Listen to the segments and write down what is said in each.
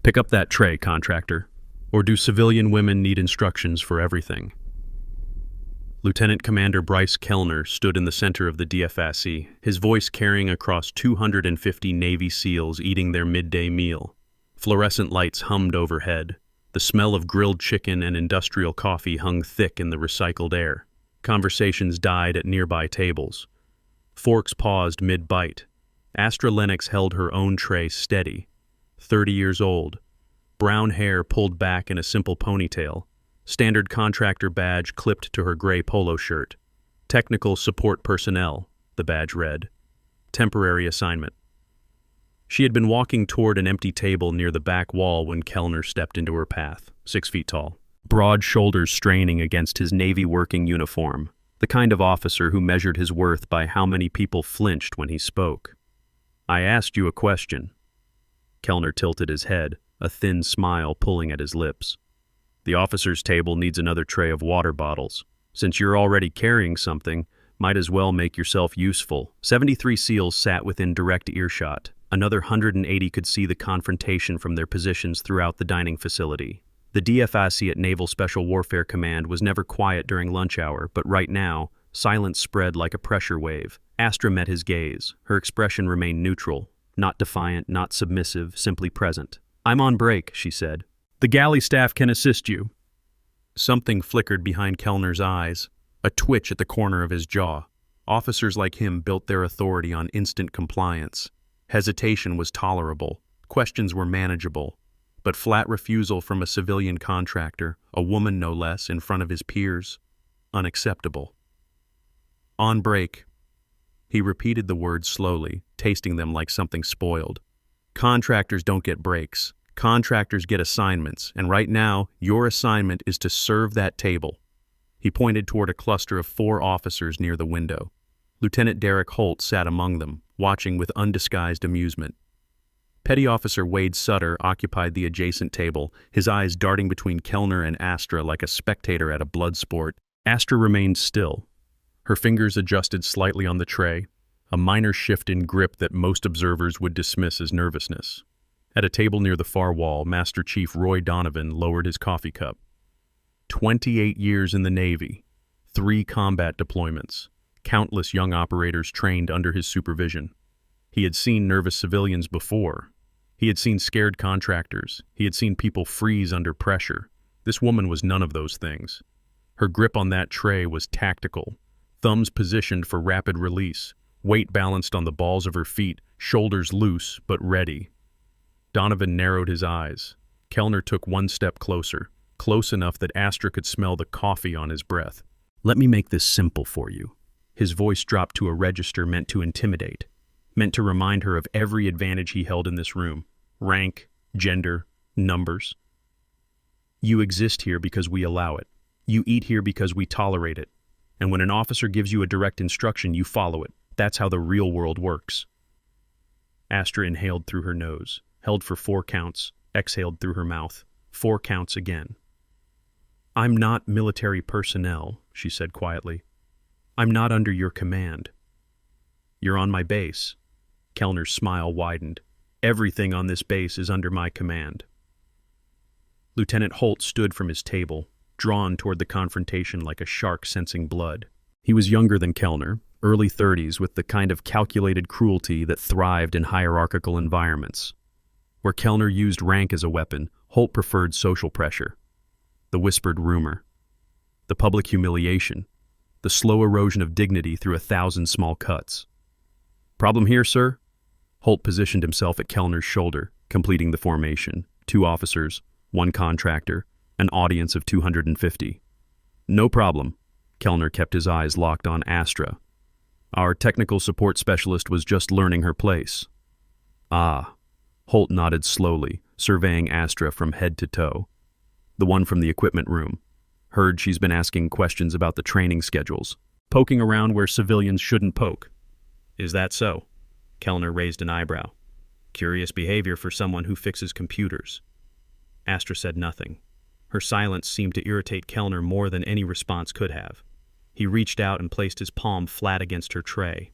Pick up that tray, contractor. Or do civilian women need instructions for everything? Lieutenant Commander Bryce Kellner stood in the center of the DFSC, his voice carrying across 250 Navy SEALs eating their midday meal. Fluorescent lights hummed overhead. The smell of grilled chicken and industrial coffee hung thick in the recycled air. Conversations died at nearby tables. Forks paused mid-bite. Astra Lennox held her own tray steady. 30 years old. Brown hair pulled back in a simple ponytail. Standard contractor badge clipped to her gray polo shirt. Technical support personnel, the badge read. Temporary assignment. She had been walking toward an empty table near the back wall when Kellner stepped into her path, 6 feet tall. Broad shoulders straining against his Navy working uniform, the kind of officer who measured his worth by how many people flinched when he spoke. "I asked you a question." Kellner tilted his head, a thin smile pulling at his lips. "The officer's table needs another tray of water bottles. Since you're already carrying something, might as well make yourself useful." 73 SEALs sat within direct earshot. Another 180 could see the confrontation from their positions throughout the dining facility. The DFSC at Naval Special Warfare Command was never quiet during lunch hour, but right now, silence spread like a pressure wave. Astra met his gaze. Her expression remained neutral, not defiant, not submissive, simply present. "I'm on break," she said. "The galley staff can assist you." Something flickered behind Kellner's eyes, a twitch at the corner of his jaw. Officers like him built their authority on instant compliance. Hesitation was tolerable, questions were manageable, but flat refusal from a civilian contractor, a woman no less, in front of his peers, unacceptable. "On break." He repeated the words slowly, tasting them like something spoiled. "Contractors don't get breaks. Contractors get assignments, and right now, your assignment is to serve that table." He pointed toward a cluster of 4 officers near the window. Lieutenant Derek Holt sat among them, watching with undisguised amusement. Petty Officer Wade Sutter occupied the adjacent table, his eyes darting between Kellner and Astra like a spectator at a blood sport. Astra remained still. Her fingers adjusted slightly on the tray, a minor shift in grip that most observers would dismiss as nervousness. At a table near the far wall, Master Chief Roy Donovan lowered his coffee cup. 28 years in the Navy, 3 combat deployments, countless young operators trained under his supervision. He had seen nervous civilians before. He had seen scared contractors. He had seen people freeze under pressure. This woman was none of those things. Her grip on that tray was tactical, thumbs positioned for rapid release, weight balanced on the balls of her feet, shoulders loose but ready. Donovan narrowed his eyes. Kellner took 1 step closer, close enough that Astra could smell the coffee on his breath. "Let me make this simple for you." His voice dropped to a register meant to intimidate, meant to remind her of every advantage he held in this room: rank, gender, numbers. "You exist here because we allow it. You eat here because we tolerate it. And when an officer gives you a direct instruction, you follow it. That's how the real world works." Astra inhaled through her nose, held for 4 counts, exhaled through her mouth. 4 counts again. "I'm not military personnel," she said quietly. "I'm not under your command. You're on my base." Kellner's smile widened. "Everything on this base is under my command." Lieutenant Holt stood from his table, drawn toward the confrontation like a shark sensing blood. He was younger than Kellner, early 30s, with the kind of calculated cruelty that thrived in hierarchical environments. Where Kellner used rank as a weapon, Holt preferred social pressure. The whispered rumor. The public humiliation. The slow erosion of dignity through 1,000 small cuts. "Problem here, sir?" Holt positioned himself at Kellner's shoulder, completing the formation. 2 officers, 1 contractor, an audience of 250. "No problem." Kellner kept his eyes locked on Astra. "Our technical support specialist was just learning her place." "Ah." Holt nodded slowly, surveying Astra from head to toe. "The one from the equipment room. Heard she's been asking questions about the training schedules, poking around where civilians shouldn't poke." "Is that so?" Kellner raised an eyebrow. "Curious behavior for someone who fixes computers." Astra said nothing. Her silence seemed to irritate Kellner more than any response could have. He reached out and placed his palm flat against her tray.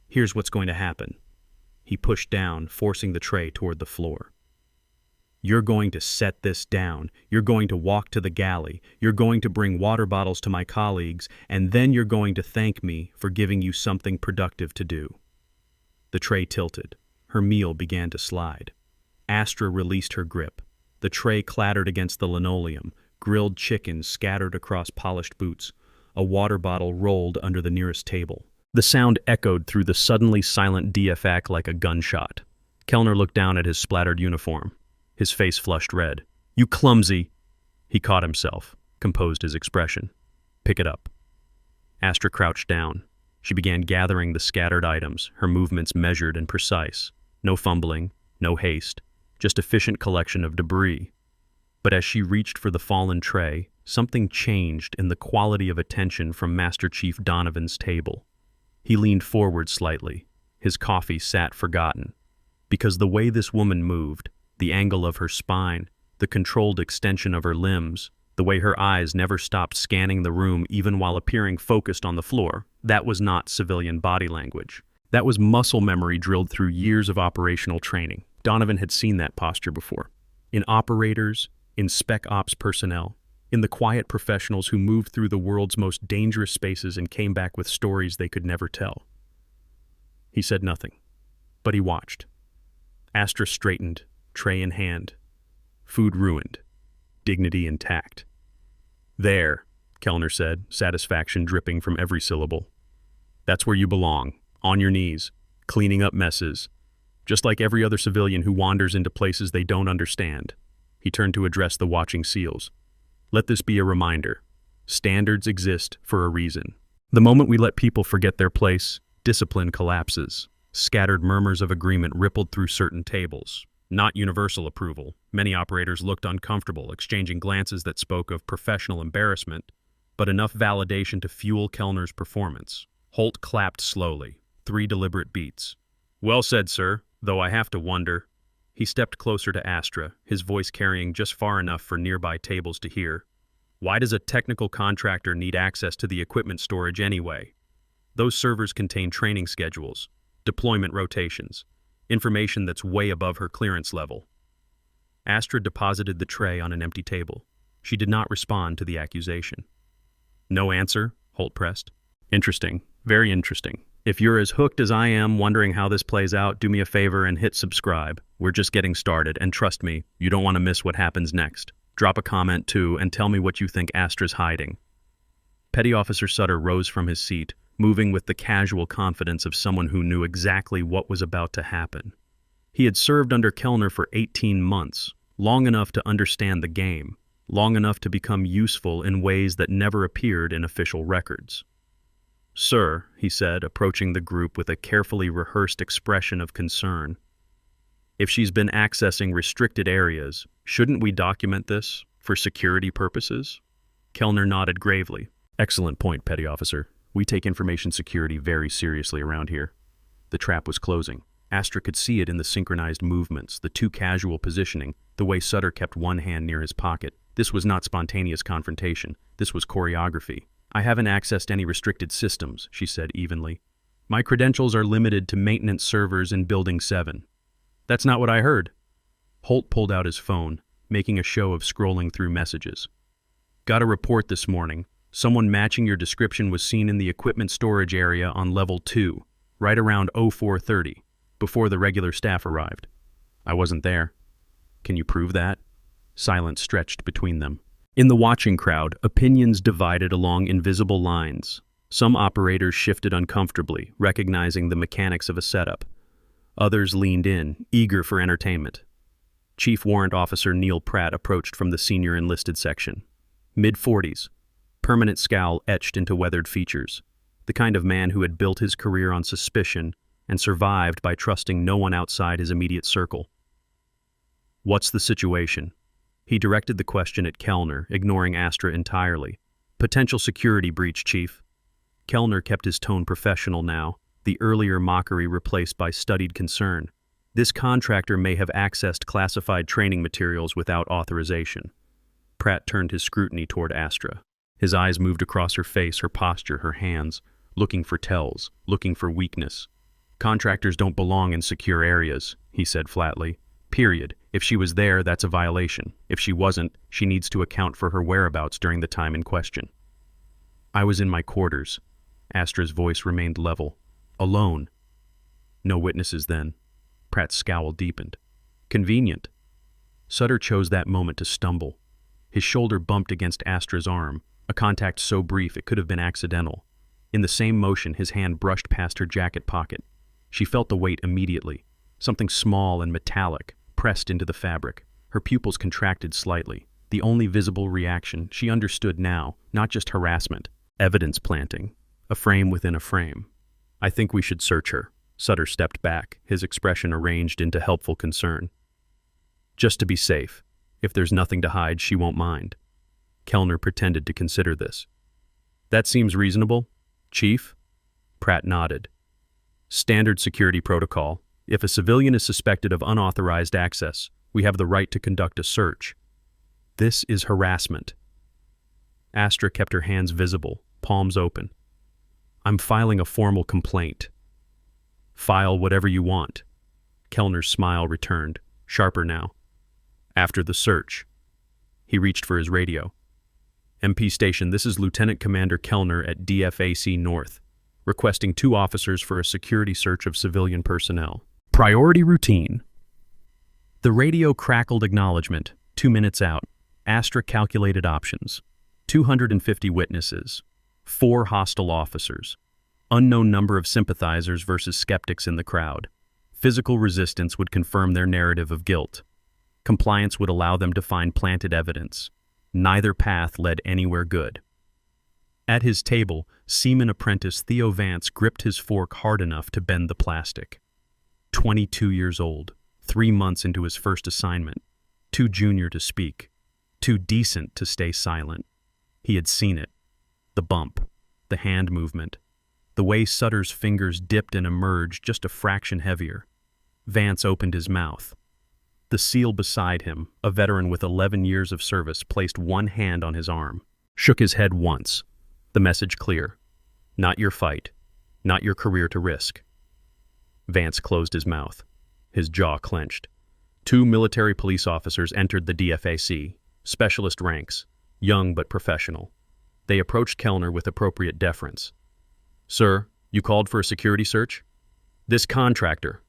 "Here's what's going to happen." He pushed down, forcing the tray toward the floor. You're going to set this down. You're going to walk to the galley. You're going to bring water bottles to my colleagues, and then you're going to thank me for giving you something productive to do." The tray tilted. Her meal began to slide. Astra released her grip. The tray clattered against the linoleum. Grilled chicken scattered across polished boots. A water bottle rolled under the nearest table. The sound echoed through the suddenly silent DFAC like a gunshot. Kellner looked down at his splattered uniform. His face flushed red. "You clumsy!" He caught himself, composed his expression. "Pick it up." Astra crouched down. She began gathering the scattered items, her movements measured and precise. No fumbling, no haste, just efficient collection of debris. But as she reached for the fallen tray, something changed in the quality of attention from Master Chief Donovan's table. He leaned forward slightly. His coffee sat forgotten. Because the way this woman moved, the angle of her spine, the controlled extension of her limbs, the way her eyes never stopped scanning the room even while appearing focused on the floor, that was not civilian body language. That was muscle memory drilled through years of operational training. Donovan had seen that posture before. In operators, in spec ops personnel, in the quiet professionals who moved through the world's most dangerous spaces and came back with stories they could never tell. He said nothing, but he watched. Astra straightened, tray in hand. Food ruined. Dignity intact. "There," Kellner said, satisfaction dripping from every syllable. "That's where you belong, on your knees, cleaning up messes, just like every other civilian who wanders into places they don't understand." He turned to address the watching SEALs. "Let this be a reminder. Standards exist for a reason. The moment we let people forget their place, discipline collapses." Scattered murmurs of agreement rippled through certain tables. Not universal approval. Many operators looked uncomfortable, exchanging glances that spoke of professional embarrassment, but enough validation to fuel Kellner's performance. Holt clapped slowly, 3 deliberate beats. "Well said, sir, though I have to wonder." He stepped closer to Astra, his voice carrying just far enough for nearby tables to hear. "Why does a technical contractor need access to the equipment storage anyway? Those servers contain training schedules, deployment rotations, information that's way above her clearance level." Astra deposited the tray on an empty table. She did not respond to the accusation. "No answer?" Holt pressed. "Interesting. Very interesting. If you're as hooked as I am wondering how this plays out, do me a favor and hit subscribe. We're just getting started, and trust me, you don't want to miss what happens next. Drop a comment too and tell me what you think Astra's hiding." Petty Officer Sutter rose from his seat, moving with the casual confidence of someone who knew exactly what was about to happen. He had served under Kellner for 18 months, long enough to understand the game, long enough to become useful in ways that never appeared in official records. "Sir," he said, approaching the group with a carefully rehearsed expression of concern, "if she's been accessing restricted areas, shouldn't we document this for security purposes?" Kellner nodded gravely. "Excellent point, Petty Officer. We take information security very seriously around here." The trap was closing. Astra could see it in the synchronized movements, the too casual positioning, the way Sutter kept one hand near his pocket. This was not spontaneous confrontation. This was choreography. "I haven't accessed any restricted systems," she said evenly. "My credentials are limited to maintenance servers in Building 7. "That's not what I heard." Holt pulled out his phone, making a show of scrolling through messages. "Got a report this morning. Someone matching your description was seen in the equipment storage area on level 2, right around 0430, before the regular staff arrived. I wasn't there." "Can you prove that?" Silence stretched between them. In the watching crowd, opinions divided along invisible lines. Some operators shifted uncomfortably, recognizing the mechanics of a setup. Others leaned in, eager for entertainment. Chief Warrant Officer Neil Pratt approached from the senior enlisted section. Mid-40s. Permanent scowl etched into weathered features. The kind of man who had built his career on suspicion and survived by trusting no one outside his immediate circle. "What's the situation?" He directed the question at Kellner, ignoring Astra entirely. "Potential security breach, Chief." Kellner kept his tone professional now, the earlier mockery replaced by studied concern. "This contractor may have accessed classified training materials without authorization." Pratt turned his scrutiny toward Astra. His eyes moved across her face, her posture, her hands, looking for tells, looking for weakness. "Contractors don't belong in secure areas," he said flatly. Period. If she was there, that's a violation. If she wasn't, she needs to account for her whereabouts during the time in question. I was in my quarters. Astra's voice remained level. Alone. No witnesses then. Pratt's scowl deepened. Convenient. Sutter chose that moment to stumble. His shoulder bumped against Astra's arm, a contact so brief it could have been accidental. In the same motion, his hand brushed past her jacket pocket. She felt the weight immediately. Something small and metallic pressed into the fabric. Her pupils contracted slightly. The only visible reaction, she understood now, not just harassment, evidence planting, a frame within a frame. I think we should search her. Sutter stepped back, his expression arranged into helpful concern. Just to be safe. If there's nothing to hide, she won't mind. Kellner pretended to consider this. That seems reasonable, Chief? Pratt nodded. Standard security protocol. If a civilian is suspected of unauthorized access, we have the right to conduct a search. This is harassment. Astra kept her hands visible, palms open. I'm filing a formal complaint. File whatever you want. Kellner's smile returned, sharper now. After the search. He reached for his radio. MP Station, this is Lieutenant Commander Kellner at DFAC North, requesting 2 officers for a security search of civilian personnel. Priority routine. The radio crackled acknowledgement. 2 minutes out. Astra calculated options. 250 witnesses. 4 hostile officers. Unknown number of sympathizers versus skeptics in the crowd. Physical resistance would confirm their narrative of guilt. Compliance would allow them to find planted evidence. Neither path led anywhere good. At his table, seaman apprentice Theo Vance gripped his fork hard enough to bend the plastic. 22 years old, 3 months into his first assignment, too junior to speak, too decent to stay silent. He had seen it. The bump, the hand movement, the way Sutter's fingers dipped and emerged just a fraction heavier. Vance opened his mouth. The SEAL beside him, a veteran with 11 years of service, placed one hand on his arm, shook his head once. The message clear. Not your fight, not your career to risk. Vance closed his mouth. His jaw clenched. 2 military police officers entered the DFAC, specialist ranks, young but professional. They approached Kellner with appropriate deference. Sir, you called for a security search? This contractor,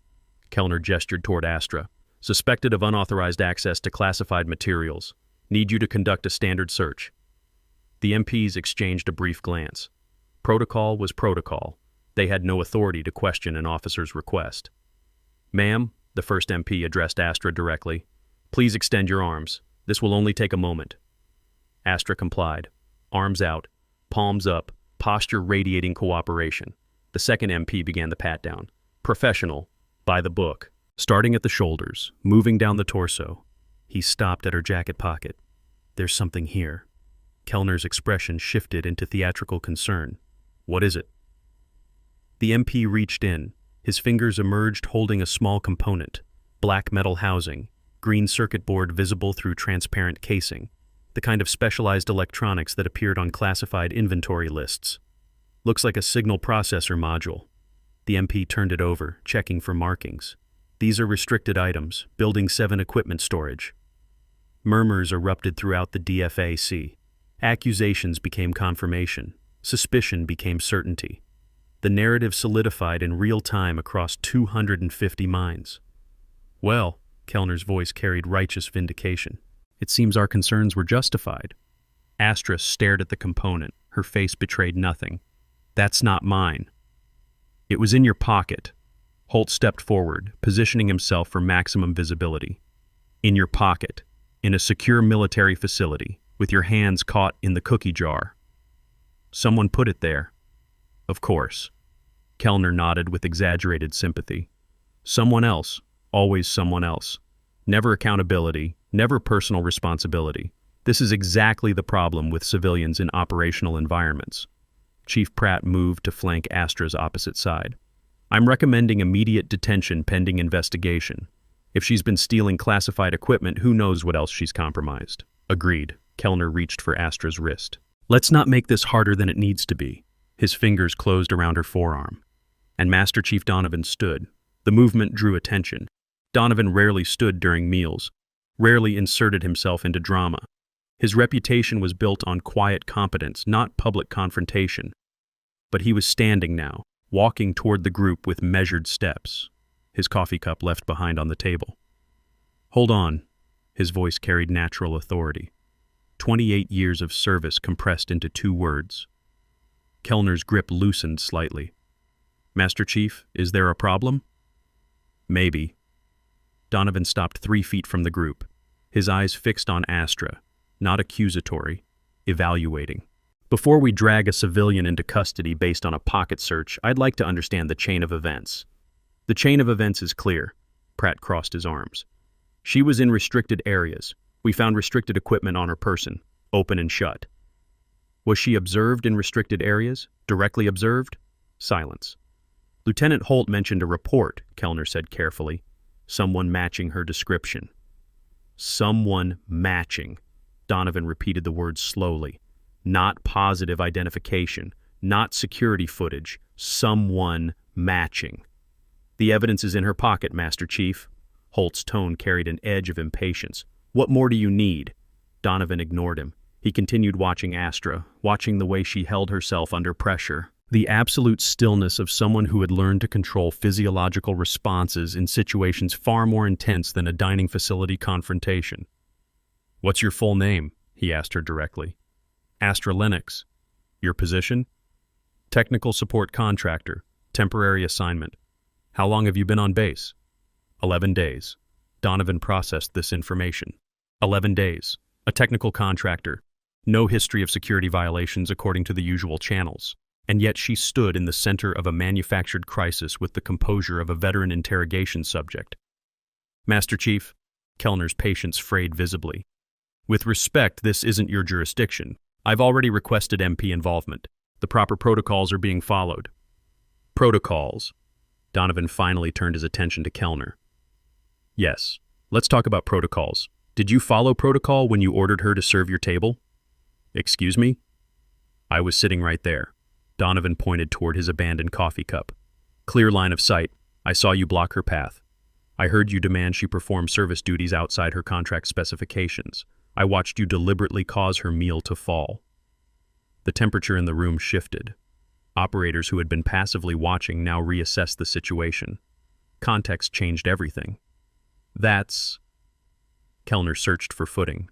Kellner gestured toward Astra, suspected of unauthorized access to classified materials. Need you to conduct a standard search. The MPs exchanged a brief glance. Protocol was protocol. They had no authority to question an officer's request. Ma'am, the first MP addressed Astra directly, please extend your arms. This will only take a moment. Astra complied. Arms out, palms up, posture radiating cooperation. The second MP began the pat-down. Professional, by the book. Starting at the shoulders, moving down the torso. He stopped at her jacket pocket. There's something here. Kellner's expression shifted into theatrical concern. What is it? The MP reached in. His fingers emerged holding a small component. Black metal housing, green circuit board visible through transparent casing. The kind of specialized electronics that appeared on classified inventory lists. Looks like a signal processor module. The MP turned it over, checking for markings. These are restricted items, Building 7 equipment storage. Murmurs erupted throughout the DFAC. Accusations became confirmation. Suspicion became certainty. The narrative solidified in real time across 250 minds. Well, Kellner's voice carried righteous vindication. It seems our concerns were justified. Astra stared at the component. Her face betrayed nothing. That's not mine. It was in your pocket. Holt stepped forward, positioning himself for maximum visibility. In your pocket, in a secure military facility, with your hands caught in the cookie jar. Someone put it there. Of course. Kellner nodded with exaggerated sympathy. Someone else, always someone else. Never accountability, never personal responsibility. This is exactly the problem with civilians in operational environments. Chief Pratt moved to flank Astra's opposite side. I'm recommending immediate detention pending investigation. If she's been stealing classified equipment, who knows what else she's compromised. Agreed. Kellner reached for Astra's wrist. Let's not make this harder than it needs to be. His fingers closed around her forearm. And Master Chief Donovan stood. The movement drew attention. Donovan rarely stood during meals, rarely inserted himself into drama. His reputation was built on quiet competence, not public confrontation. But he was standing now, walking toward the group with measured steps, his coffee cup left behind on the table. "Hold on," his voice carried natural authority. 28 years of service compressed into 2 words. Kellner's grip loosened slightly. "Master Chief, is there a problem?" "Maybe." Donovan stopped 3 feet from the group, his eyes fixed on Astra, not accusatory, evaluating. "Before we drag a civilian into custody based on a pocket search, I'd like to understand the chain of events." "The chain of events is clear." Pratt crossed his arms. "She was in restricted areas. We found restricted equipment on her person, open and shut." "Was she observed in restricted areas? Directly observed?" Silence. "Lieutenant Holt mentioned a report," Kellner said carefully. "Someone matching her description." "Someone matching." Donovan repeated the words slowly. "Not positive identification, not security footage, someone matching." "The evidence is in her pocket, Master Chief." Holt's tone carried an edge of impatience. "What more do you need?" Donovan ignored him. He continued watching Astra, watching the way she held herself under pressure. The absolute stillness of someone who had learned to control physiological responses in situations far more intense than a dining facility confrontation. "What's your full name?" he asked her directly. "Astra Lennox." "Your position?" "Technical support contractor, temporary assignment." "How long have you been on base?" 11 days. Donovan processed this information. 11 days. A technical contractor. No history of security violations according to the usual channels. And yet she stood in the center of a manufactured crisis with the composure of a veteran interrogation subject. "Master Chief," Kellner's patience frayed visibly. "With respect, this isn't your jurisdiction. I've already requested MP involvement. The proper protocols are being followed." "Protocols?" Donovan finally turned his attention to Kellner. "Yes. Let's talk about protocols. Did you follow protocol when you ordered her to serve your table?" "Excuse me?" "I was sitting right there." Donovan pointed toward his abandoned coffee cup. "Clear line of sight. I saw you block her path. I heard you demand she perform service duties outside her contract specifications. I watched you deliberately cause her meal to fall." The temperature in the room shifted. Operators who had been passively watching now reassessed the situation. Context changed everything. "That's..." Kellner searched for footing.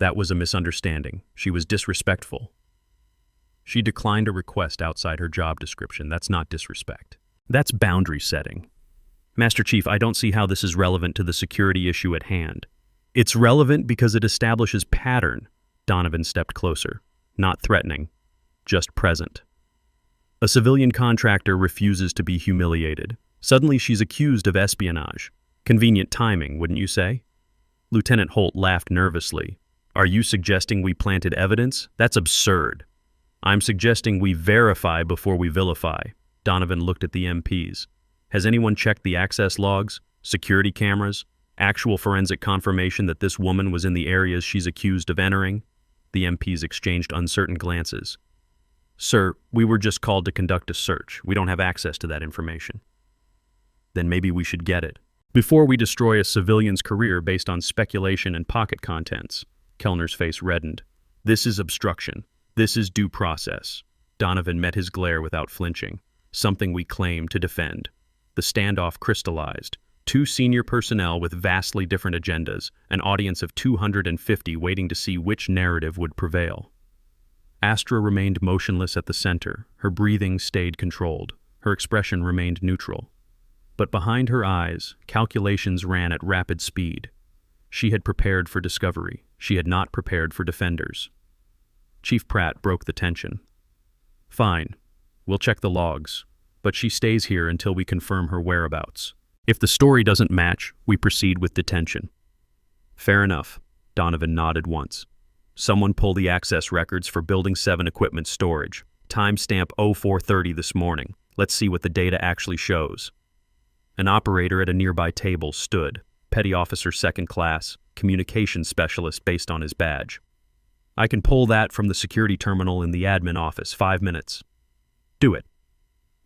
"That was a misunderstanding. She was disrespectful." "She declined a request outside her job description. That's not disrespect. That's boundary setting." "Master Chief, I don't see how this is relevant to the security issue at hand." "It's relevant because it establishes pattern." Donovan stepped closer. Not threatening, just present. "A civilian contractor refuses to be humiliated. Suddenly she's accused of espionage. Convenient timing, wouldn't you say?" Lieutenant Holt laughed nervously. "Are you suggesting we planted evidence? That's absurd." "I'm suggesting we verify before we vilify." Donovan looked at the MPs. "Has anyone checked the access logs, security cameras, actual forensic confirmation that this woman was in the areas she's accused of entering?" The MPs exchanged uncertain glances. "Sir, we were just called to conduct a search. We don't have access to that information." "Then maybe we should get it. Before we destroy a civilian's career based on speculation and pocket contents." Kellner's face reddened. "This is obstruction. This is due process." Donovan met his glare without flinching. "Something we claim to defend." The standoff crystallized. 2 senior personnel with vastly different agendas, an audience of 250 waiting to see which narrative would prevail. Astra remained motionless at the center. Her breathing stayed controlled. Her expression remained neutral. But behind her eyes, calculations ran at rapid speed. She had prepared for discovery. She had not prepared for defenders. Chief Pratt broke the tension. "Fine. We'll check the logs. But she stays here until we confirm her whereabouts. If the story doesn't match, we proceed with detention." "Fair enough." Donovan nodded once. "Someone pull the access records for Building 7 equipment storage. Timestamp 0430 this morning. Let's see what the data actually shows." An operator at a nearby table stood, Petty Officer 2nd Class, communications specialist based on his badge. "I can pull that from the security terminal in the admin office. 5 minutes." "Do it."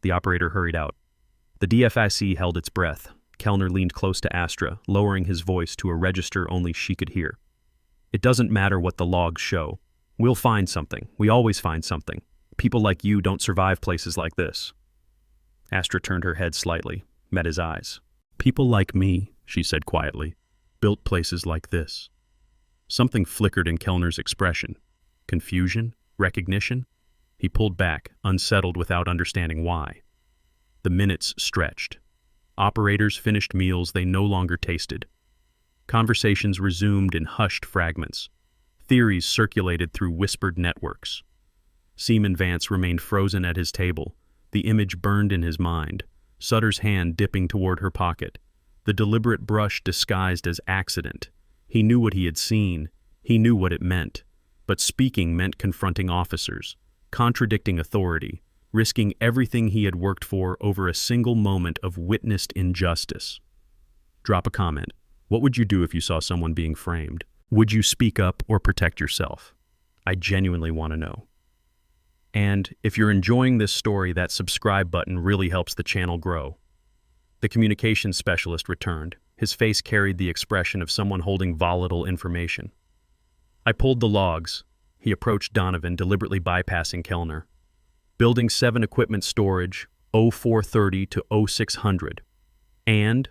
The operator hurried out. The DFIC held its breath. Kellner leaned close to Astra, lowering his voice to a register only she could hear. It doesn't matter what the logs show. We'll find something. We always find something. People like you don't survive places like this. Astra turned her head slightly, met his eyes. People like me, she said quietly, built places like this. Something flickered in Kellner's expression. Confusion? Recognition? He pulled back, unsettled without understanding why. The minutes stretched. Operators finished meals they no longer tasted. Conversations resumed in hushed fragments. Theories circulated through whispered networks. Seaman Vance remained frozen at his table, the image burned in his mind, Sutter's hand dipping toward her pocket, the deliberate brush disguised as accident. He knew what he had seen, he knew what it meant, but speaking meant confronting officers, contradicting authority, risking everything he had worked for over a single moment of witnessed injustice. Drop a comment. What would you do if you saw someone being framed? Would you speak up or protect yourself? I genuinely want to know. And if you're enjoying this story, that subscribe button really helps the channel grow. The communications specialist returned. His face carried the expression of someone holding volatile information. I pulled the logs. He approached Donovan, deliberately bypassing Kellner. Building 7 equipment storage, 0430 to 0600. And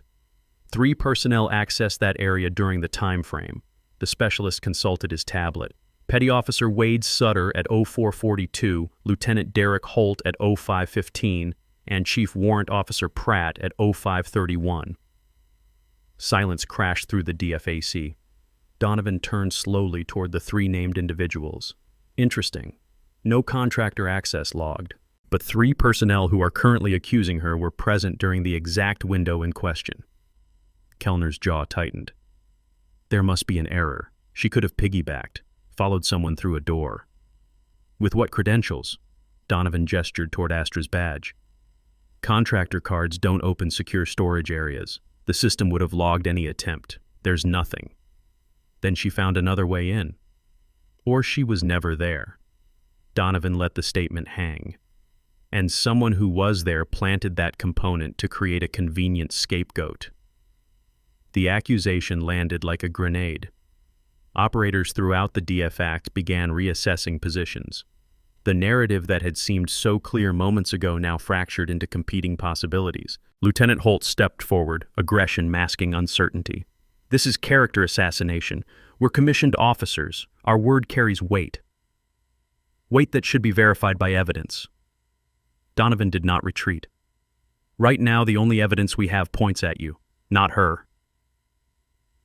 3 personnel accessed that area during the time frame. The specialist consulted his tablet. Petty Officer Wade Sutter at 0442, Lieutenant Derek Holt at 0515, and Chief Warrant Officer Pratt at 0531. Silence crashed through the DFAC. Donovan turned slowly toward the 3 named individuals. Interesting. No contractor access logged, but 3 personnel who are currently accusing her were present during the exact window in question. Kellner's jaw tightened. There must be an error. She could have piggybacked, followed someone through a door. With what credentials? Donovan gestured toward Astra's badge. Contractor cards don't open secure storage areas. The system would have logged any attempt. There's nothing. Then she found another way in. Or she was never there. Donovan let the statement hang. And someone who was there planted that component to create a convenient scapegoat. The accusation landed like a grenade. Operators throughout the DFAC began reassessing positions. The narrative that had seemed so clear moments ago now fractured into competing possibilities. Lieutenant Holt stepped forward, aggression masking uncertainty. This is character assassination. We're commissioned officers. Our word carries weight. Weight that should be verified by evidence. Donovan did not retreat. Right now, the only evidence we have points at you, not her.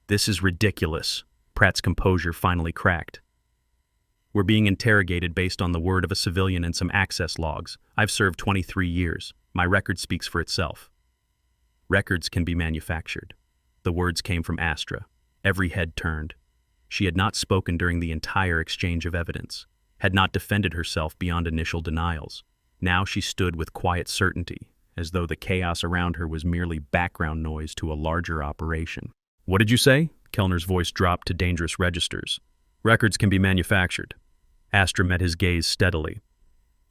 This is ridiculous. Pratt's composure finally cracked. We're being interrogated based on the word of a civilian and some access logs. I've served 23 years. My record speaks for itself. Records can be manufactured. The words came from Astra. Every head turned. She had not spoken during the entire exchange of evidence, had not defended herself beyond initial denials. Now she stood with quiet certainty, as though the chaos around her was merely background noise to a larger operation. What did you say? Kellner's voice dropped to dangerous registers. Records can be manufactured. Astra met his gaze steadily.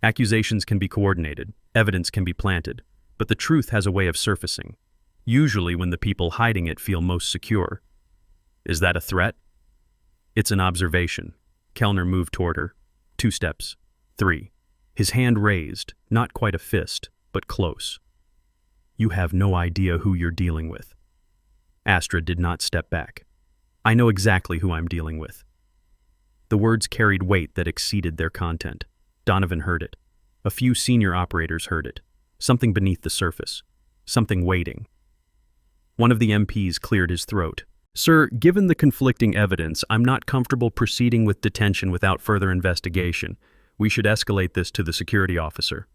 Accusations can be coordinated, evidence can be planted, but the truth has a way of surfacing, usually when the people hiding it feel most secure. Is that a threat? It's an observation. Kellner moved toward her. 2 steps. 3. His hand raised, not quite a fist, but close. You have no idea who you're dealing with. Astra did not step back. I know exactly who I'm dealing with. The words carried weight that exceeded their content. Donovan heard it. A few senior operators heard it. Something beneath the surface. Something waiting. One of the MPs cleared his throat. Sir, given the conflicting evidence, I'm not comfortable proceeding with detention without further investigation. We should escalate this to the security officer.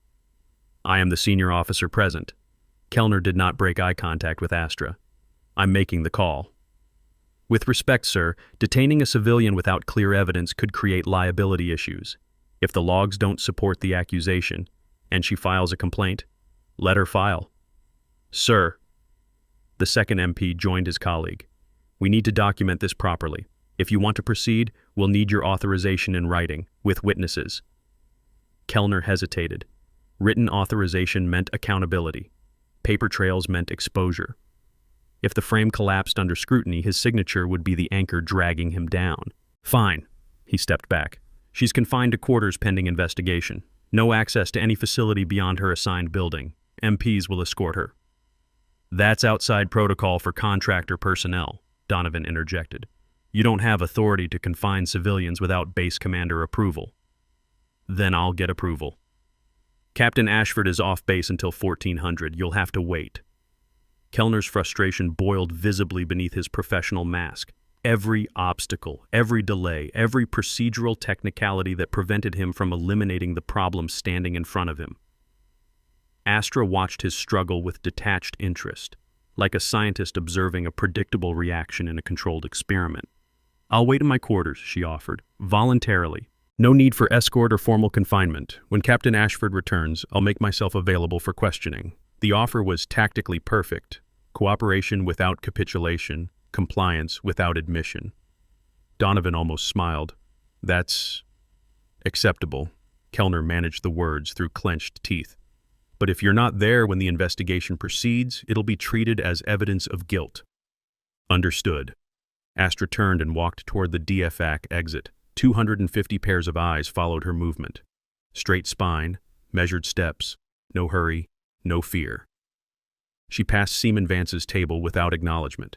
I am the senior officer present. Kellner did not break eye contact with Astra. I'm making the call. With respect, sir, detaining a civilian without clear evidence could create liability issues. If the logs don't support the accusation, and she files a complaint, let her file. Sir. The second MP joined his colleague. We need to document this properly. If you want to proceed, we'll need your authorization in writing, with witnesses. Kellner hesitated. Written authorization meant accountability. Paper trails meant exposure. If the frame collapsed under scrutiny, his signature would be the anchor dragging him down. Fine. He stepped back. She's confined to quarters pending investigation. No access to any facility beyond her assigned building. MPs will escort her. That's outside protocol for contractor personnel, Donovan interjected. You don't have authority to confine civilians without base commander approval. Then I'll get approval. Captain Ashford is off base until 1400. You'll have to wait. Kellner's frustration boiled visibly beneath his professional mask. Every obstacle, every delay, every procedural technicality that prevented him from eliminating the problem standing in front of him. Astra watched his struggle with detached interest, like a scientist observing a predictable reaction in a controlled experiment. I'll wait in my quarters, she offered, voluntarily. No need for escort or formal confinement. When Captain Ashford returns, I'll make myself available for questioning. The offer was tactically perfect. Cooperation without capitulation, compliance without admission. Donovan almost smiled. That's acceptable. Kellner managed the words through clenched teeth. But if you're not there when the investigation proceeds, it'll be treated as evidence of guilt. Understood. Astra turned and walked toward the DFAC exit. 250 pairs of eyes followed her movement. Straight spine, measured steps, no hurry, no fear. She passed Seaman Vance's table without acknowledgement.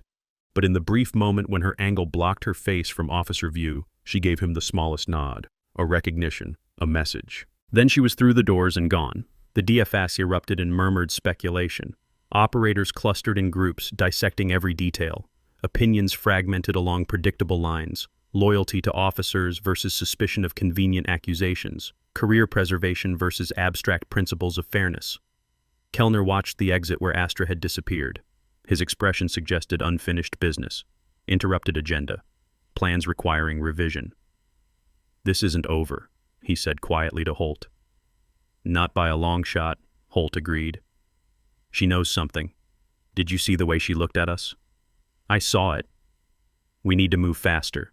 But in the brief moment when her angle blocked her face from officer view, she gave him the smallest nod, a recognition, a message. Then she was through the doors and gone. The DFS erupted in murmured speculation. Operators clustered in groups, dissecting every detail. Opinions fragmented along predictable lines. Loyalty to officers versus suspicion of convenient accusations. Career preservation versus abstract principles of fairness. Kellner watched the exit where Astra had disappeared. His expression suggested unfinished business, interrupted agenda, plans requiring revision. This isn't over, he said quietly to Holt. Not by a long shot, Holt agreed. She knows something. Did you see the way she looked at us? I saw it. We need to move faster,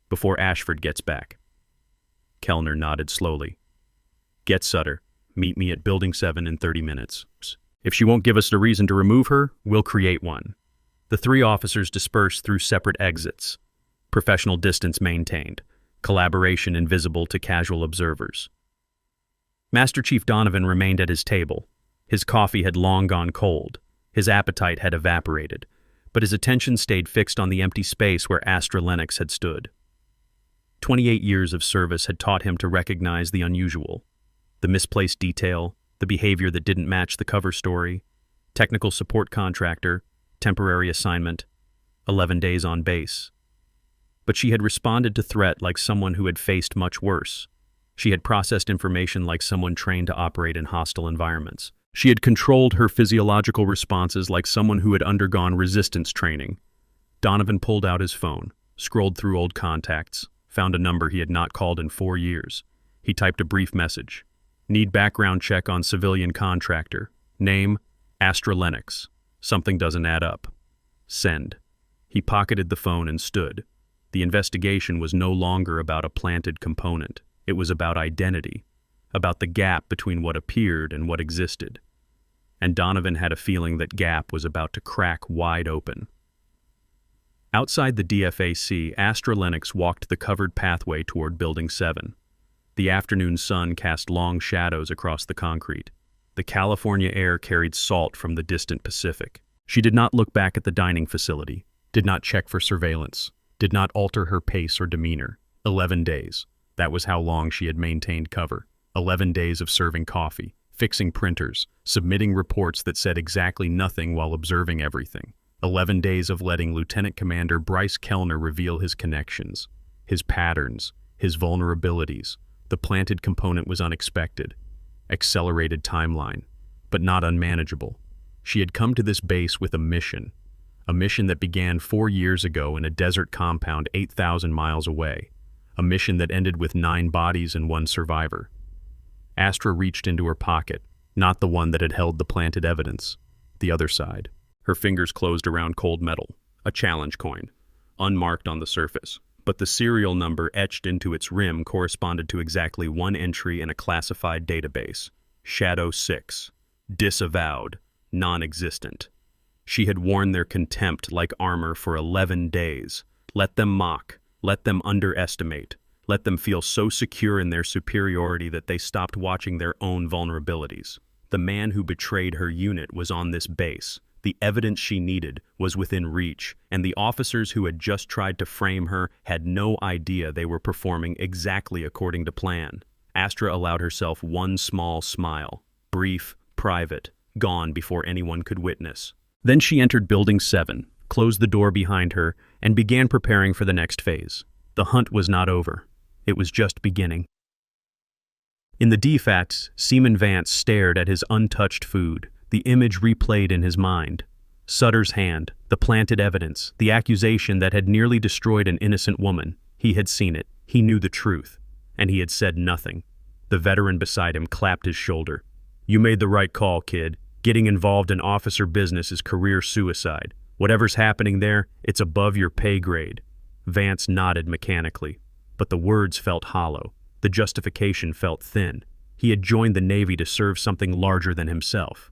before Ashford gets back. Kellner nodded slowly. Get Sutter. Meet me at Building 7 in 30 minutes. If she won't give us a reason to remove her, we'll create one. The three officers dispersed through separate exits. Professional distance maintained. Collaboration invisible to casual observers. Master Chief Donovan remained at his table. His coffee had long gone cold. His appetite had evaporated. But his attention stayed fixed on the empty space where Astra Lennox had stood. 28 years of service had taught him to recognize the unusual. The misplaced detail, the behavior that didn't match the cover story, technical support contractor, temporary assignment, 11 days on base. But she had responded to threat like someone who had faced much worse. She had processed information like someone trained to operate in hostile environments. She had controlled her physiological responses like someone who had undergone resistance training. Donovan pulled out his phone, scrolled through old contacts, found a number he had not called in 4 years. He typed a brief message. Need background check on civilian contractor. Name, Astra Lennox. Something doesn't add up. Send. He pocketed the phone and stood. The investigation was no longer about a planted component. It was about identity, about the gap between what appeared and what existed. And Donovan had a feeling that gap was about to crack wide open. Outside the DFAC, Astra Lennox walked the covered pathway toward Building 7. The afternoon sun cast long shadows across the concrete. The California air carried salt from the distant Pacific. She did not look back at the dining facility, did not check for surveillance, did not alter her pace or demeanor. 11 days. That was how long she had maintained cover. 11 days of serving coffee, fixing printers, submitting reports that said exactly nothing while observing everything. 11 days of letting Lieutenant Commander Bryce Kellner reveal his connections, his patterns, his vulnerabilities. The planted component was unexpected. Accelerated timeline, but not unmanageable. She had come to this base with a mission that began 4 years ago in a desert compound 8,000 miles away, a mission that ended with 9 bodies and 1 survivor. Astra reached into her pocket, not the one that had held the planted evidence, the other side. Her fingers closed around cold metal, a challenge coin, unmarked on the surface. But the serial number etched into its rim corresponded to exactly 1 entry in a classified database. Shadow 6. Disavowed. Non-existent. She had worn their contempt like armor for 11 days. Let them mock, let them underestimate, let them feel so secure in their superiority that they stopped watching their own vulnerabilities. The man who betrayed her unit was on this base. The evidence she needed was within reach, and the officers who had just tried to frame her had no idea they were performing exactly according to plan. Astra allowed herself one small smile, brief, private, gone before anyone could witness. Then she entered Building 7, closed the door behind her, and began preparing for the next phase. The hunt was not over. It was just beginning. In the DFACs, Seaman Vance stared at his untouched food, the image replayed in his mind. Sutter's hand, the planted evidence, the accusation that had nearly destroyed an innocent woman. He had seen it. He knew the truth. And he had said nothing. The veteran beside him clapped his shoulder. "You made the right call, kid. Getting involved in officer business is career suicide. Whatever's happening there, it's above your pay grade." Vance nodded mechanically, but the words felt hollow. The justification felt thin. He had joined the Navy to serve something larger than himself,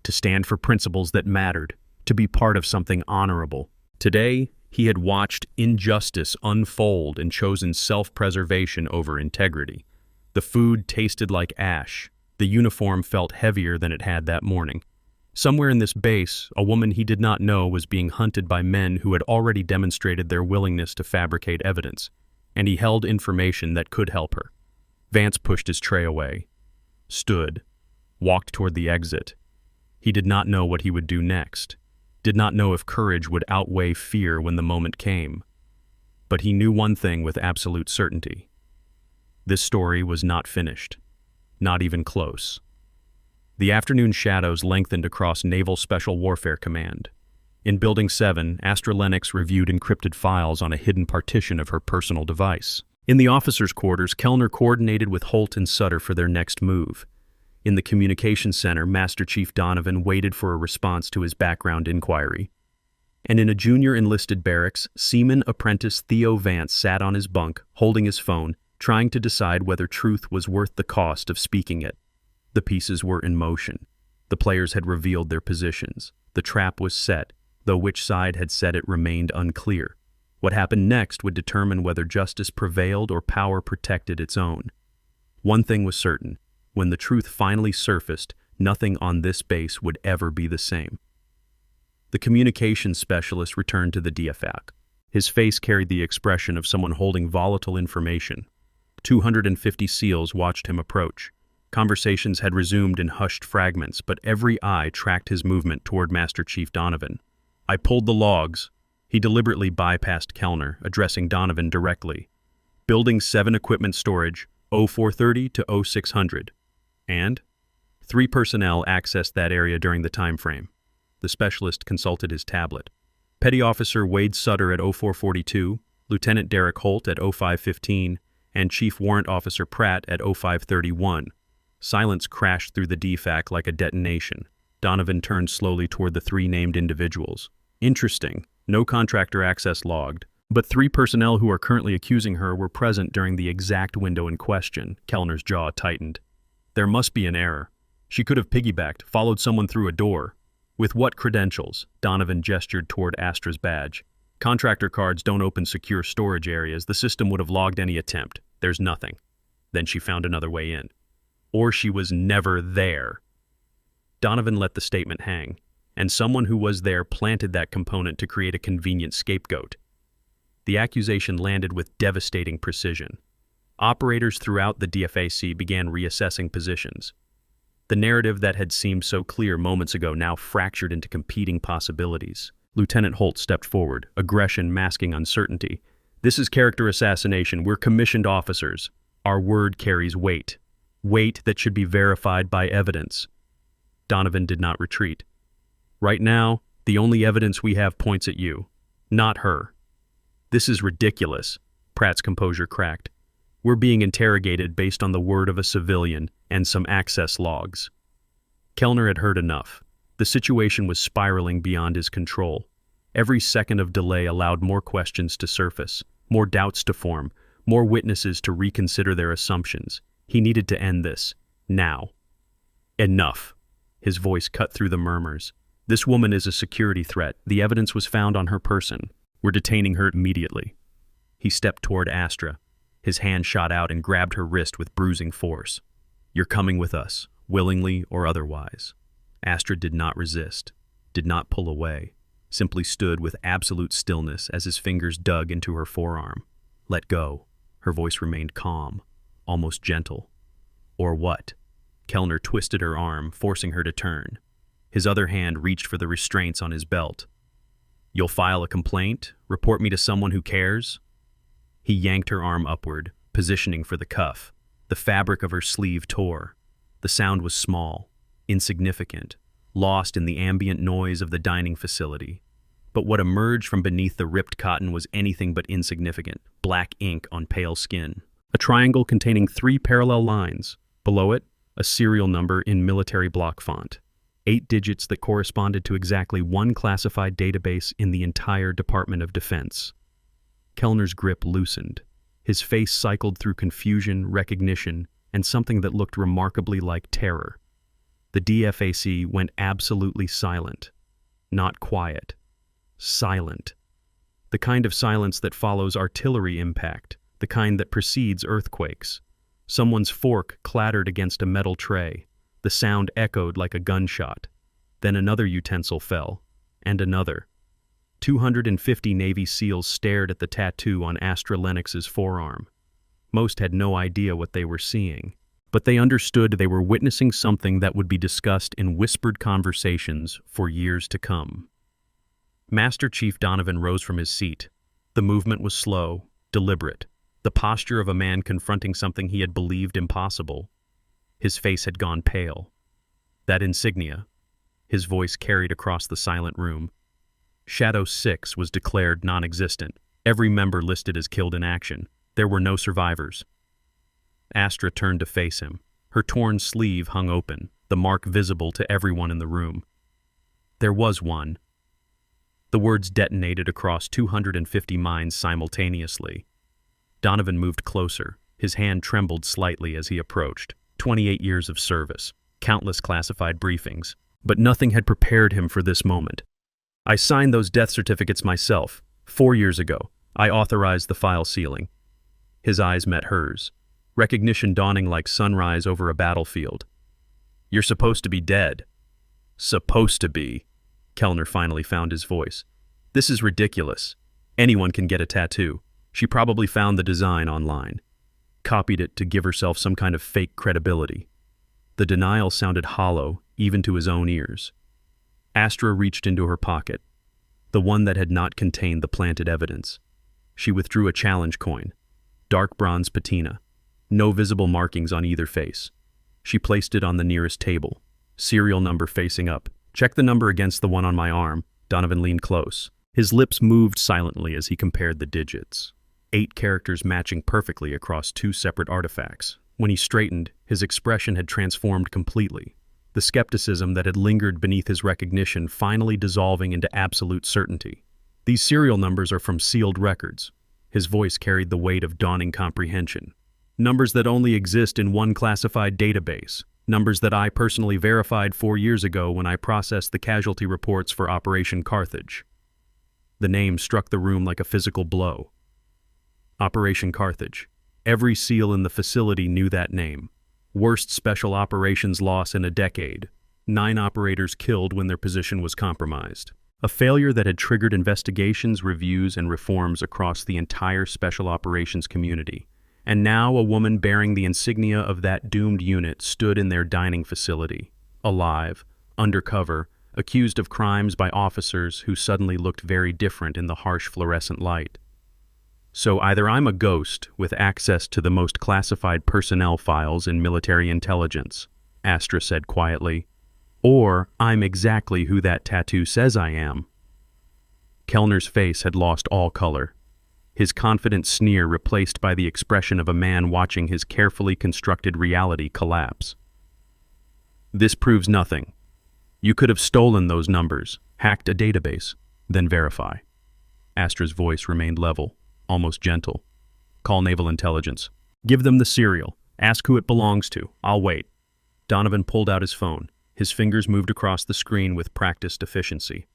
to stand for principles that mattered, to be part of something honorable. Today, he had watched injustice unfold and chosen self-preservation over integrity. The food tasted like ash. The uniform felt heavier than it had that morning. Somewhere in this base, a woman he did not know was being hunted by men who had already demonstrated their willingness to fabricate evidence, and he held information that could help her. Vance pushed his tray away, stood, walked toward the exit. He did not know what he would do next, did not know if courage would outweigh fear when the moment came. But he knew one thing with absolute certainty. This story was not finished, not even close. The afternoon shadows lengthened across Naval Special Warfare Command. In Building 7, Astra Lennox reviewed encrypted files on a hidden partition of her personal device. In the officers' quarters, Kellner coordinated with Holt and Sutter for their next move. In the communications center, Master Chief Donovan waited for a response to his background inquiry. And in a junior enlisted barracks, Seaman Apprentice Theo Vance sat on his bunk, holding his phone, trying to decide whether truth was worth the cost of speaking it. The pieces were in motion. The players had revealed their positions. The trap was set, though which side had set it remained unclear. What happened next would determine whether justice prevailed or power protected its own. One thing was certain. When the truth finally surfaced, nothing on this base would ever be the same. The communications specialist returned to the DFAC. His face carried the expression of someone holding volatile information. 250 SEALs watched him approach. Conversations had resumed in hushed fragments, but every eye tracked his movement toward Master Chief Donovan. "I pulled the logs." He deliberately bypassed Kellner, addressing Donovan directly. "Building 7 equipment storage, 0430 to 0600. And 3 personnel accessed that area during the time frame." The specialist consulted his tablet. Petty Officer Wade Sutter at 0442, Lieutenant Derek Holt at 0515, and Chief Warrant Officer Pratt at 0531. Silence crashed through the DFAC like a detonation. Donovan turned slowly toward the 3 named individuals. "Interesting. No contractor access logged. But 3 personnel who are currently accusing her were present during the exact window in question." Kellner's jaw tightened. "There must be an error. She could have piggybacked, followed someone through a door." "With what credentials?" Donovan gestured toward Astra's badge. "Contractor cards don't open secure storage areas. The system would have logged any attempt. There's nothing." Then she found another way in. "Or she was never there." Donovan let the statement hang, and someone who was there planted that component to create a convenient scapegoat. The accusation landed with devastating precision. Operators throughout the DFAC began reassessing positions. The narrative that had seemed so clear moments ago now fractured into competing possibilities. Lieutenant Holt stepped forward, aggression masking uncertainty. "This is character assassination. We're commissioned officers. Our word carries weight. Weight that should be verified by evidence." Donovan did not retreat. "Right now, the only evidence we have points at you, not her." "This is ridiculous," Pratt's composure cracked. "We're being interrogated based on the word of a civilian and some access logs." Kellner had heard enough. The situation was spiraling beyond his control. Every second of delay allowed more questions to surface, more doubts to form, more witnesses to reconsider their assumptions. He needed to end this, now. "Enough." His voice cut through the murmurs. This woman is a security threat. The evidence was found on her person. We're detaining her immediately. He stepped toward Astra. His hand shot out and grabbed her wrist with bruising force. You're coming with us, willingly or otherwise. Astra did not resist, did not pull away, simply stood with absolute stillness as his fingers dug into her forearm. Let go. Her voice remained calm, almost gentle. Or what? Kellner twisted her arm, forcing her to turn. His other hand reached for the restraints on his belt. You'll file a complaint? Report me to someone who cares? He yanked her arm upward, positioning for the cuff. The fabric of her sleeve tore. The sound was small, insignificant, lost in the ambient noise of the dining facility. But what emerged from beneath the ripped cotton was anything but insignificant, black ink on pale skin. A triangle containing 3 parallel lines. Below it, a serial number in military block font. 8 digits that corresponded to exactly one classified database in the entire Department of Defense. Kellner's grip loosened. His face cycled through confusion, recognition, and something that looked remarkably like terror. The DFAC went absolutely silent. Not quiet. Silent. The kind of silence that follows artillery impact, the kind that precedes earthquakes. Someone's fork clattered against a metal tray. The sound echoed like a gunshot. Then another utensil fell, and another. 250 Navy SEALs stared at the tattoo on Astra Lennox's forearm. Most had no idea what they were seeing, but they understood they were witnessing something that would be discussed in whispered conversations for years to come. Master Chief Donovan rose from his seat. The movement was slow, deliberate, the posture of a man confronting something he had believed impossible. His face had gone pale. That insignia, his voice carried across the silent room. Shadow 6 was declared non-existent. Every member listed as killed in action. There were no survivors. Astra turned to face him. Her torn sleeve hung open, the mark visible to everyone in the room. There was one. The words detonated across 250 minds simultaneously. Donovan moved closer. His hand trembled slightly as he approached. 28 years of service, countless classified briefings, but nothing had prepared him for this moment. I signed those death certificates myself. 4 years ago, I authorized the file sealing. His eyes met hers, recognition dawning like sunrise over a battlefield. You're supposed to be dead. Supposed to be. Kellner finally found his voice. This is ridiculous. Anyone can get a tattoo. She probably found the design online. Copied it to give herself some kind of fake credibility. The denial sounded hollow, even to his own ears. Astra reached into her pocket, the one that had not contained the planted evidence. She withdrew a challenge coin, dark bronze patina, no visible markings on either face. She placed it on the nearest table, serial number facing up. Check the number against the one on my arm. Donovan leaned close. His lips moved silently as he compared the digits. 8 characters matching perfectly across 2 separate artifacts. When he straightened, his expression had transformed completely. The skepticism that had lingered beneath his recognition finally dissolving into absolute certainty. These serial numbers are from sealed records. His voice carried the weight of dawning comprehension. Numbers that only exist in one classified database. Numbers that I personally verified 4 years ago when I processed the casualty reports for Operation Carthage. The name struck the room like a physical blow. Operation Carthage. Every SEAL in the facility knew that name. Worst special operations loss in a decade. 9 operators killed when their position was compromised. A failure that had triggered investigations, reviews, and reforms across the entire special operations community. And now a woman bearing the insignia of that doomed unit stood in their dining facility, alive, undercover, accused of crimes by officers who suddenly looked very different in the harsh fluorescent light. So either I'm a ghost with access to the most classified personnel files in military intelligence, Astra said quietly, or I'm exactly who that tattoo says I am. Kellner's face had lost all color, his confident sneer replaced by the expression of a man watching his carefully constructed reality collapse. This proves nothing. You could have stolen those numbers, hacked a database, then verify. Astra's voice remained level, almost gentle. Call Naval Intelligence. Give them the serial. Ask who it belongs to. I'll wait. Donovan pulled out his phone. His fingers moved across the screen with practiced efficiency.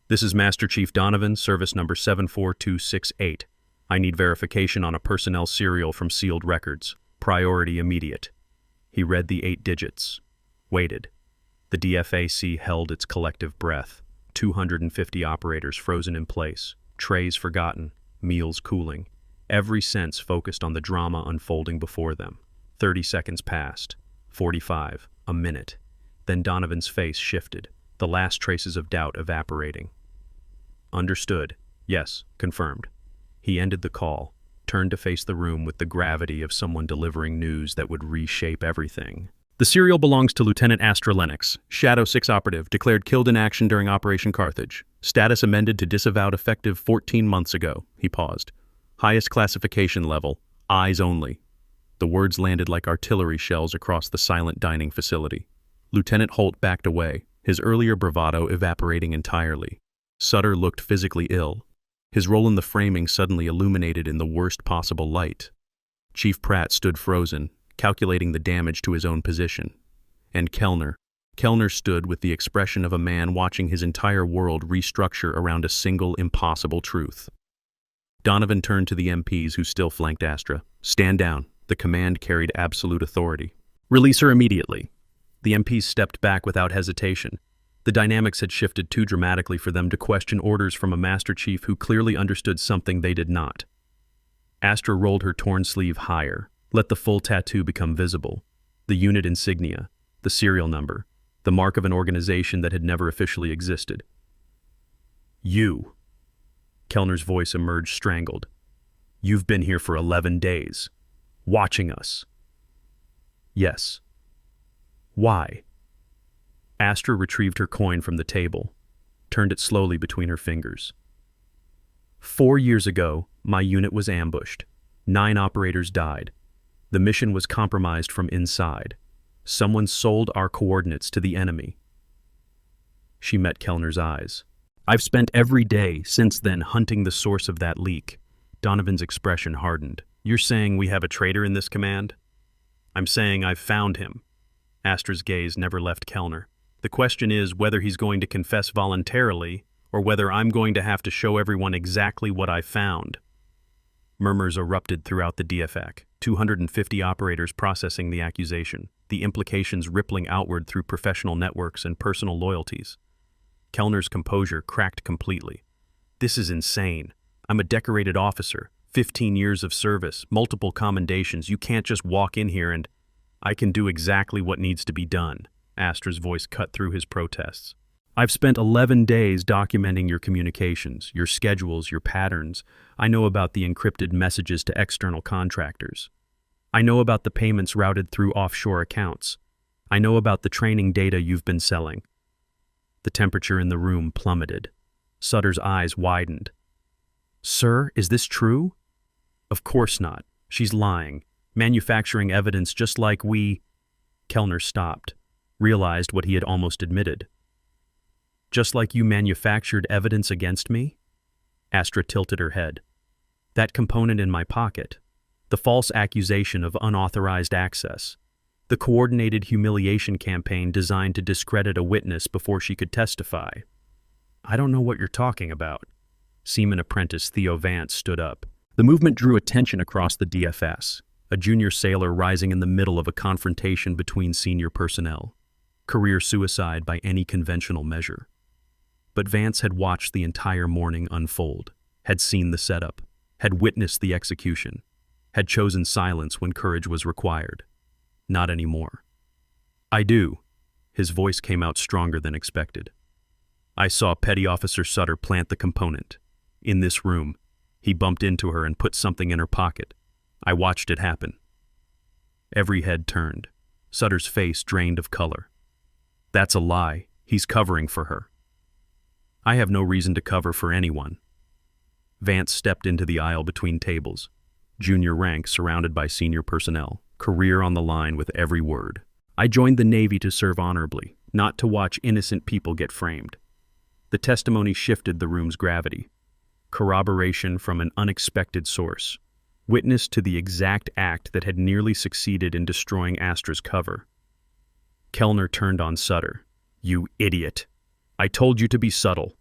"This is Master Chief Donovan, service number 74268. I need verification on a personnel serial from sealed records. Priority immediate." He read the 8 digits. Waited. The DFAC held its collective breath. 250 operators frozen in place. Trays forgotten. Meals cooling. Every sense focused on the drama unfolding before them. 30 seconds passed. 45. A minute. Then Donovan's face shifted, the last traces of doubt evaporating. "Understood. Yes, confirmed." He ended the call, turned to face the room with the gravity of someone delivering news that would reshape everything. "The serial belongs to Lieutenant Astra Lennox, Shadow 6 operative, declared killed in action during Operation Carthage. Status amended to disavowed effective 14 months ago." He paused. "Highest classification level, eyes only." The words landed like artillery shells across the silent dining facility. Lieutenant Holt backed away, his earlier bravado evaporating entirely. Sutter looked physically ill. His role in the framing suddenly illuminated in the worst possible light. Chief Pratt stood frozen, calculating the damage to his own position. And Kellner stood with the expression of a man watching his entire world restructure around a single impossible truth. Donovan turned to the MPs who still flanked Astra. "Stand down." The command carried absolute authority. "Release her immediately." The MPs stepped back without hesitation. The dynamics had shifted too dramatically for them to question orders from a Master Chief who clearly understood something they did not. Astra rolled her torn sleeve higher, let the full tattoo become visible. The unit insignia, the serial number, the mark of an organization that had never officially existed. "You." Kellner's voice emerged strangled. "You've been here for 11 days. Watching us." "Yes." "Why?" Astra retrieved her coin from the table, turned it slowly between her fingers. 4 years ago, my unit was ambushed. 9 operators died. The mission was compromised from inside. Someone sold our coordinates to the enemy. She met Kellner's eyes. "I've spent every day since then hunting the source of that leak." Donovan's expression hardened. "You're saying we have a traitor in this command?" "I'm saying I've found him." Astra's gaze never left Kellner. "The question is whether he's going to confess voluntarily or whether I'm going to have to show everyone exactly what I found." Murmurs erupted throughout the DFAC, 250 operators processing the accusation, the implications rippling outward through professional networks and personal loyalties. Kellner's composure cracked completely. "This is insane. I'm a decorated officer, 15 years of service, multiple commendations. You can't just walk in here and—" "I can do exactly what needs to be done." Astra's voice cut through his protests. "I've spent 11 days documenting your communications, your schedules, your patterns. I know about the encrypted messages to external contractors. I know about the payments routed through offshore accounts. I know about the training data you've been selling." The temperature in the room plummeted. Sutter's eyes widened. "Sir, is this true?" "Of course not. She's lying, manufacturing evidence just like we—" Kellner stopped, realized what he had almost admitted. "Just like you manufactured evidence against me?" Astra tilted her head. "That component in my pocket, the false accusation of unauthorized access, the coordinated humiliation campaign designed to discredit a witness before she could testify." "I don't know what you're talking about." Seaman apprentice Theo Vance stood up. The movement drew attention across the DFS, a junior sailor rising in the middle of a confrontation between senior personnel. Career suicide by any conventional measure. But Vance had watched the entire morning unfold, had seen the setup, had witnessed the execution, had chosen silence when courage was required. Not anymore. "I do." His voice came out stronger than expected. "I saw Petty Officer Sutter plant the component. In this room, he bumped into her and put something in her pocket. I watched it happen." Every head turned. Sutter's face drained of color. "That's a lie. He's covering for her." "I have no reason to cover for anyone." Vance stepped into the aisle between tables, junior rank surrounded by senior personnel, career on the line with every word. "I joined the Navy to serve honorably, not to watch innocent people get framed." The testimony shifted the room's gravity. Corroboration from an unexpected source. Witness to the exact act that had nearly succeeded in destroying Astra's cover. Kellner turned on Sutter. "You idiot. I told you to be subtle."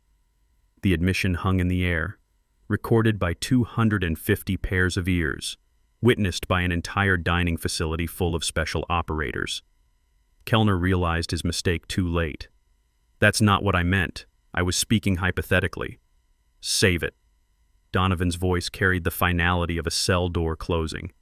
The admission hung in the air, recorded by 250 pairs of ears, witnessed by an entire dining facility full of special operators. Kellner realized his mistake too late. "That's not what I meant. I was speaking hypothetically." "Save it." Donovan's voice carried the finality of a cell door closing.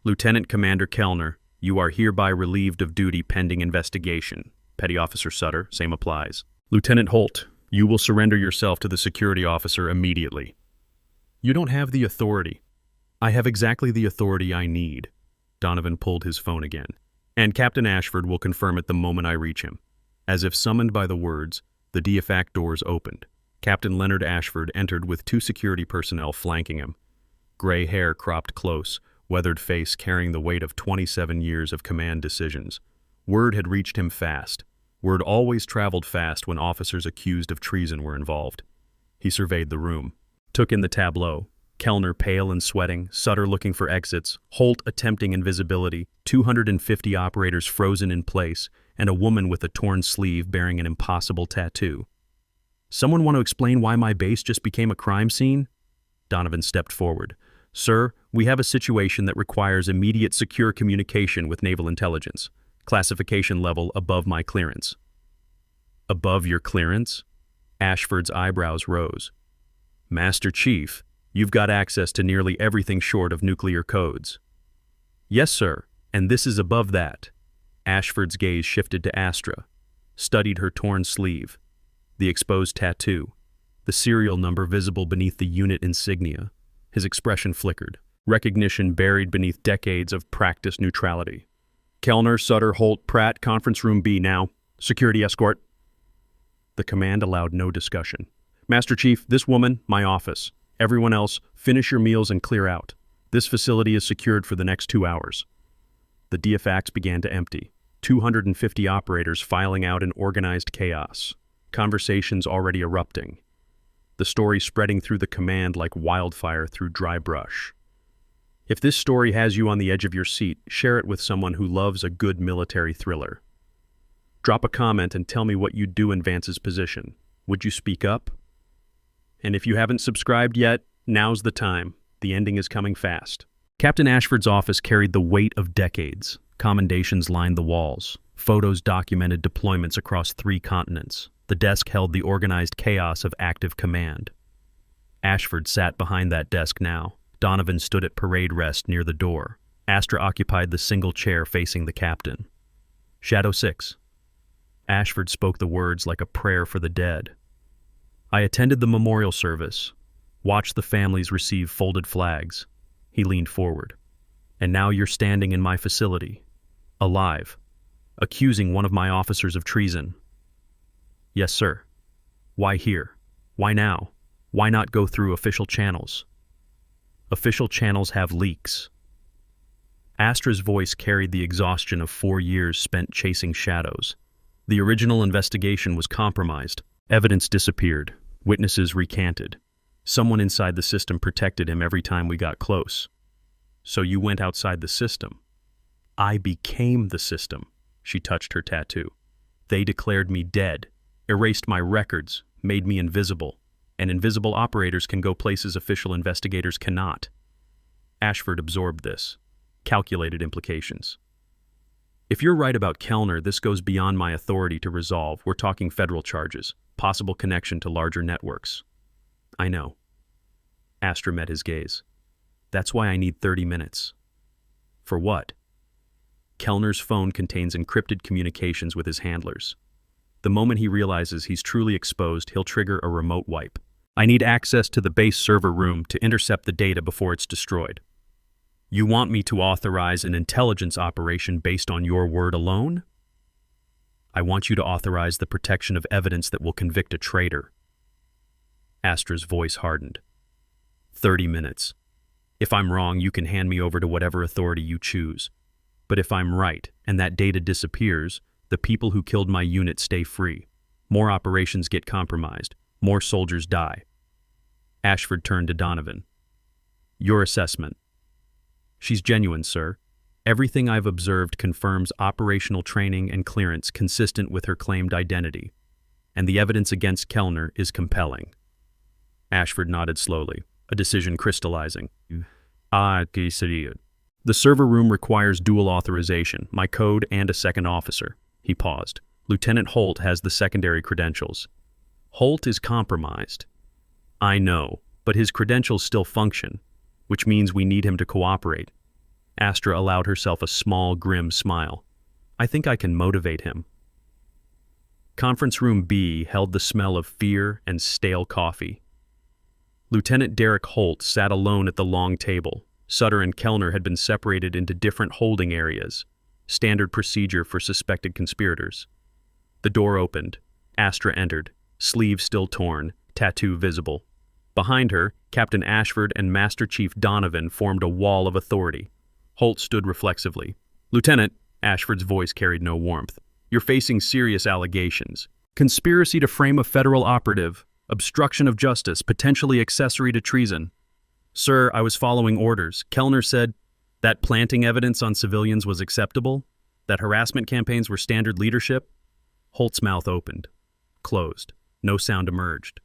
"Lieutenant Commander Kellner, you are hereby relieved of duty pending investigation." Petty Officer Sutter, same applies. "Lieutenant Holt, you will surrender yourself to the security officer immediately." "You don't have the authority." "I have exactly the authority I need." Donovan pulled his phone again. "And Captain Ashford will confirm it the moment I reach him." As if summoned by the words, the DFAC doors opened. Captain Leonard Ashford entered with 2 security personnel flanking him. Gray hair cropped close, weathered face carrying the weight of 27 years of command decisions. Word had reached him fast. Word always traveled fast when officers accused of treason were involved. He surveyed the room, took in the tableau. Kellner pale and sweating, Sutter looking for exits, Holt attempting invisibility, 250 operators frozen in place, and a woman with a torn sleeve bearing an impossible tattoo. "Someone want to explain why my base just became a crime scene?" Donovan stepped forward. "Sir, we have a situation that requires immediate secure communication with naval intelligence. Classification level above my clearance." "Above your clearance?" Ashford's eyebrows rose. "Master Chief, you've got access to nearly everything short of nuclear codes." "Yes, sir, and this is above that." Ashford's gaze shifted to Astra, studied her torn sleeve, the exposed tattoo, the serial number visible beneath the unit insignia. His expression flickered, recognition buried beneath decades of practiced neutrality. "Kellner, Sutter, Holt, Pratt, Conference Room B now. Security escort." The command allowed no discussion. "Master Chief, this woman, my office. Everyone else, finish your meals and clear out. This facility is secured for the next 2 hours." The DFACs began to empty, 250 operators filing out in organized chaos, conversations already erupting, the story spreading through the command like wildfire through dry brush. If this story has you on the edge of your seat, share it with someone who loves a good military thriller. Drop a comment and tell me what you'd do in Vance's position. Would you speak up? And if you haven't subscribed yet, now's the time. The ending is coming fast. Captain Ashford's office carried the weight of decades. Commendations lined the walls. Photos documented deployments across 3 continents. The desk held the organized chaos of active command. Ashford sat behind that desk now. Donovan stood at parade rest near the door. Astra occupied the single chair facing the captain. "Shadow 6. Ashford spoke the words like a prayer for the dead. "I attended the memorial service, watched the families receive folded flags." He leaned forward. "And now you're standing in my facility, alive, accusing one of my officers of treason." "Yes, sir." "Why here? Why now? Why not go through official channels?" "Official channels have leaks." Astra's voice carried the exhaustion of 4 years spent chasing shadows. The original investigation was compromised. Evidence disappeared. Witnesses recanted. Someone inside the system protected him every time we got close. "So you went outside the system." "I became the system." She touched her tattoo. "They declared me dead, erased my records, made me invisible. And invisible operators can go places official investigators cannot." Ashford absorbed this. Calculated implications. "If you're right about Kellner, this goes beyond my authority to resolve. We're talking federal charges, possible connection to larger networks." "I know." Astra met his gaze. "That's why I need 30 minutes. "For what?" "Kellner's phone contains encrypted communications with his handlers. The moment he realizes he's truly exposed, he'll trigger a remote wipe. I need access to the base server room to intercept the data before it's destroyed." "You want me to authorize an intelligence operation based on your word alone?" "I want you to authorize the protection of evidence that will convict a traitor." Astra's voice hardened. 30 minutes. If I'm wrong, you can hand me over to whatever authority you choose. But if I'm right, and that data disappears, the people who killed my unit stay free. More operations get compromised. More soldiers die. Ashford turned to Donovan. "Your assessment." "She's genuine, sir. Everything I've observed confirms operational training and clearance consistent with her claimed identity, and the evidence against Kellner is compelling. Ashford nodded slowly, a decision crystallizing. The server room requires dual authorization, my code and a second officer. He paused. Lieutenant Holt has the secondary credentials. Holt is compromised. I know, but his credentials still function, which means we need him to cooperate. Astra allowed herself a small, grim smile. I think I can motivate him. Conference room B held the smell of fear and stale coffee. Lieutenant Derek Holt sat alone at the long table. Sutter and Kellner had been separated into different holding areas, standard procedure for suspected conspirators. The door opened. Astra entered, sleeve still torn, tattoo visible. Behind her, Captain Ashford and Master Chief Donovan formed a wall of authority. Holt stood reflexively. Lieutenant, Ashford's voice carried no warmth. You're facing serious allegations. Conspiracy to frame a federal operative, obstruction of justice, potentially accessory to treason. Sir, I was following orders. Kellner said that planting evidence on civilians was acceptable, that harassment campaigns were standard leadership. Holt's mouth opened, closed. No sound emerged.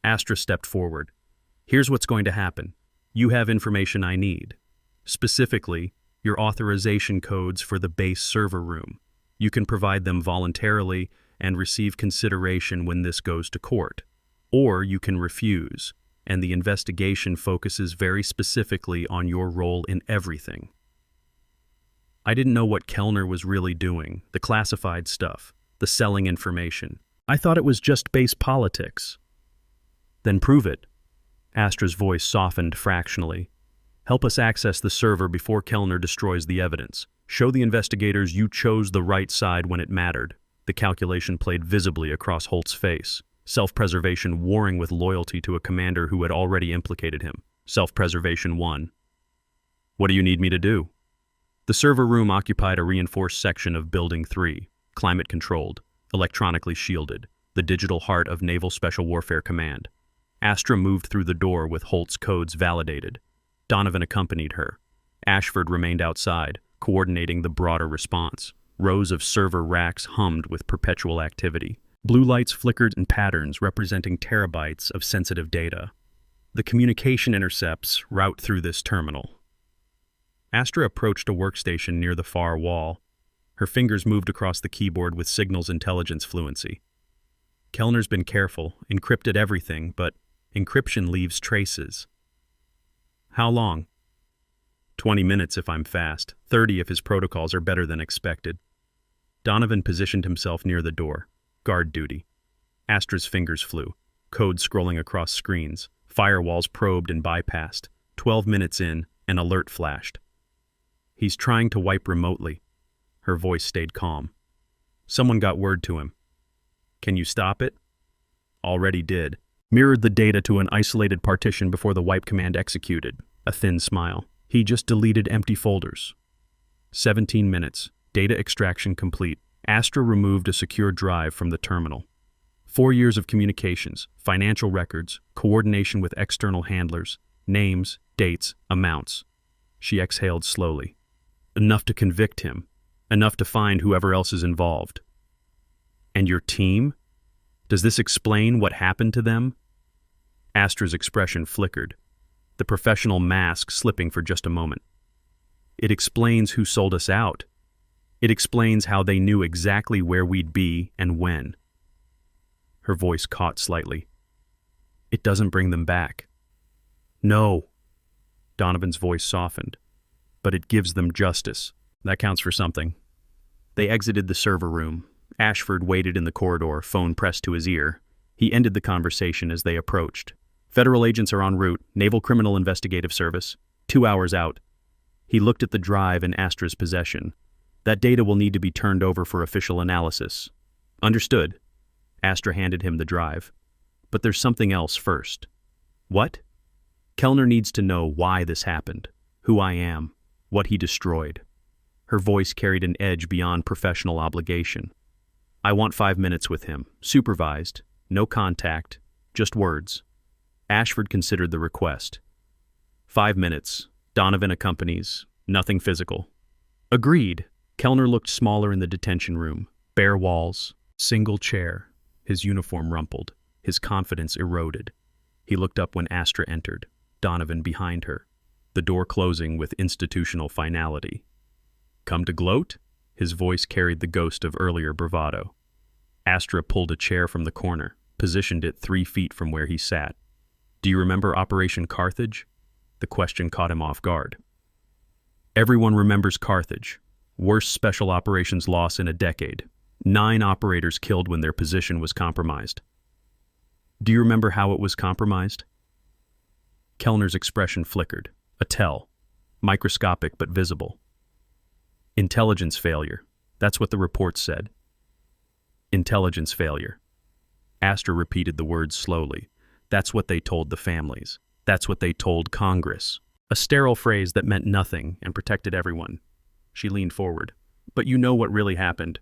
Astra stepped forward. Here's what's going to happen. You have information I need. Specifically, your authorization codes for the base server room. You can provide them voluntarily and receive consideration when this goes to court. Or you can refuse, and the investigation focuses very specifically on your role in everything. I didn't know what Kellner was really doing, the classified stuff, the selling information. I thought it was just base politics. Then prove it. Astra's voice softened fractionally. Help us access the server before Kellner destroys the evidence. Show the investigators you chose the right side when it mattered. The calculation played visibly across Holt's face. Self-preservation warring with loyalty to a commander who had already implicated him. Self-preservation won. What do you need me to do? The server room occupied a reinforced section of Building 3, climate-controlled, electronically shielded, the digital heart of Naval Special Warfare Command. Astra moved through the door with Holt's codes validated. Donovan accompanied her. Ashford remained outside, coordinating the broader response. Rows of server racks hummed with perpetual activity. Blue lights flickered in patterns representing terabytes of sensitive data. The communication intercepts route through this terminal. Astra approached a workstation near the far wall. Her fingers moved across the keyboard with signals intelligence fluency. Kellner's been careful, encrypted everything, but encryption leaves traces. How long? 20 minutes if I'm fast, 30 if his protocols are better than expected. Donovan positioned himself near the door. Guard duty. Astra's fingers flew, code scrolling across screens, firewalls probed and bypassed. 12 minutes in, an alert flashed. He's trying to wipe remotely. Her voice stayed calm. Someone got word to him. Can you stop it? Already did. Mirrored the data to an isolated partition before the wipe command executed. A thin smile. He just deleted empty folders. 17 minutes. Data extraction complete. Astra removed a secure drive from the terminal. 4 years of communications, financial records, coordination with external handlers, names, dates, amounts. She exhaled slowly. Enough to convict him. Enough to find whoever else is involved. And your team? Does this explain what happened to them? Astra's expression flickered, the professional mask slipping for just a moment. It explains who sold us out. It explains how they knew exactly where we'd be and when. Her voice caught slightly. It doesn't bring them back. No. Donovan's voice softened. But it gives them justice. That counts for something. They exited the server room. Ashford waited in the corridor, phone pressed to his ear. He ended the conversation as they approached. Federal agents are en route, Naval Criminal Investigative Service. 2 hours out. He looked at the drive in Astra's possession. That data will need to be turned over for official analysis. Understood. Astra handed him the drive. But there's something else first. What? Kellner needs to know why this happened, who I am, what he destroyed. Her voice carried an edge beyond professional obligation. I want 5 minutes with him, supervised, no contact, just words. Ashford considered the request. 5 minutes, Donovan accompanies, nothing physical. Agreed. Kellner looked smaller in the detention room. Bare walls, single chair. His uniform rumpled. His confidence eroded. He looked up when Astra entered, Donovan behind her, the door closing with institutional finality. Come to gloat? His voice carried the ghost of earlier bravado. Astra pulled a chair from the corner, positioned it 3 feet from where he sat. Do you remember Operation Carthage? The question caught him off guard. Everyone remembers Carthage. Worst special operations loss in a decade. 9 operators killed when their position was compromised. Do you remember how it was compromised? Kellner's expression flickered. A tell. Microscopic but visible. Intelligence failure. That's what the report said. Intelligence failure. Astra repeated the words slowly. That's what they told the families. That's what they told Congress. A sterile phrase that meant nothing and protected everyone. She leaned forward. But you know what really happened.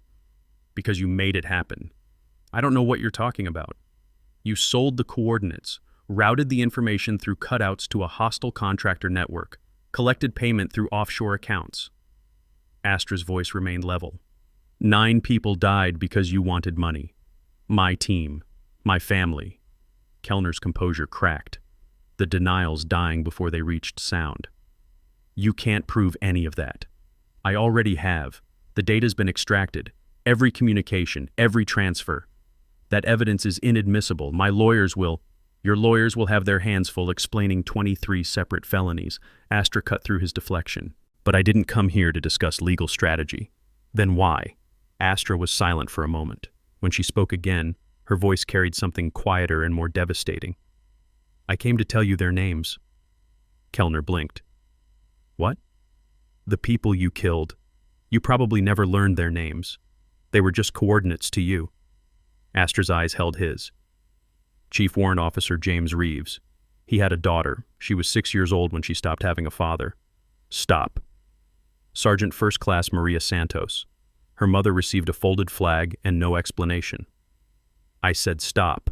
Because you made it happen. I don't know what you're talking about. You sold the coordinates, routed the information through cutouts to a hostile contractor network, collected payment through offshore accounts. Astra's voice remained level. 9 people died because you wanted money. My team. My family. Kellner's composure cracked, the denials dying before they reached sound. You can't prove any of that. I already have. The data's been extracted. Every communication, every transfer. That evidence is inadmissible. Your lawyers will have their hands full explaining 23 separate felonies. Astra cut through his deflection. But I didn't come here to discuss legal strategy. Then why? Astra was silent for a moment. When she spoke again, her voice carried something quieter and more devastating. I came to tell you their names. Kellner blinked. What? The people you killed. You probably never learned their names. They were just coordinates to you. Astra's eyes held his. Chief Warrant Officer James Reeves. He had a daughter. She was 6 years old when she stopped having a father. Stop. Sergeant First Class Maria Santos. Her mother received a folded flag and no explanation. I said stop.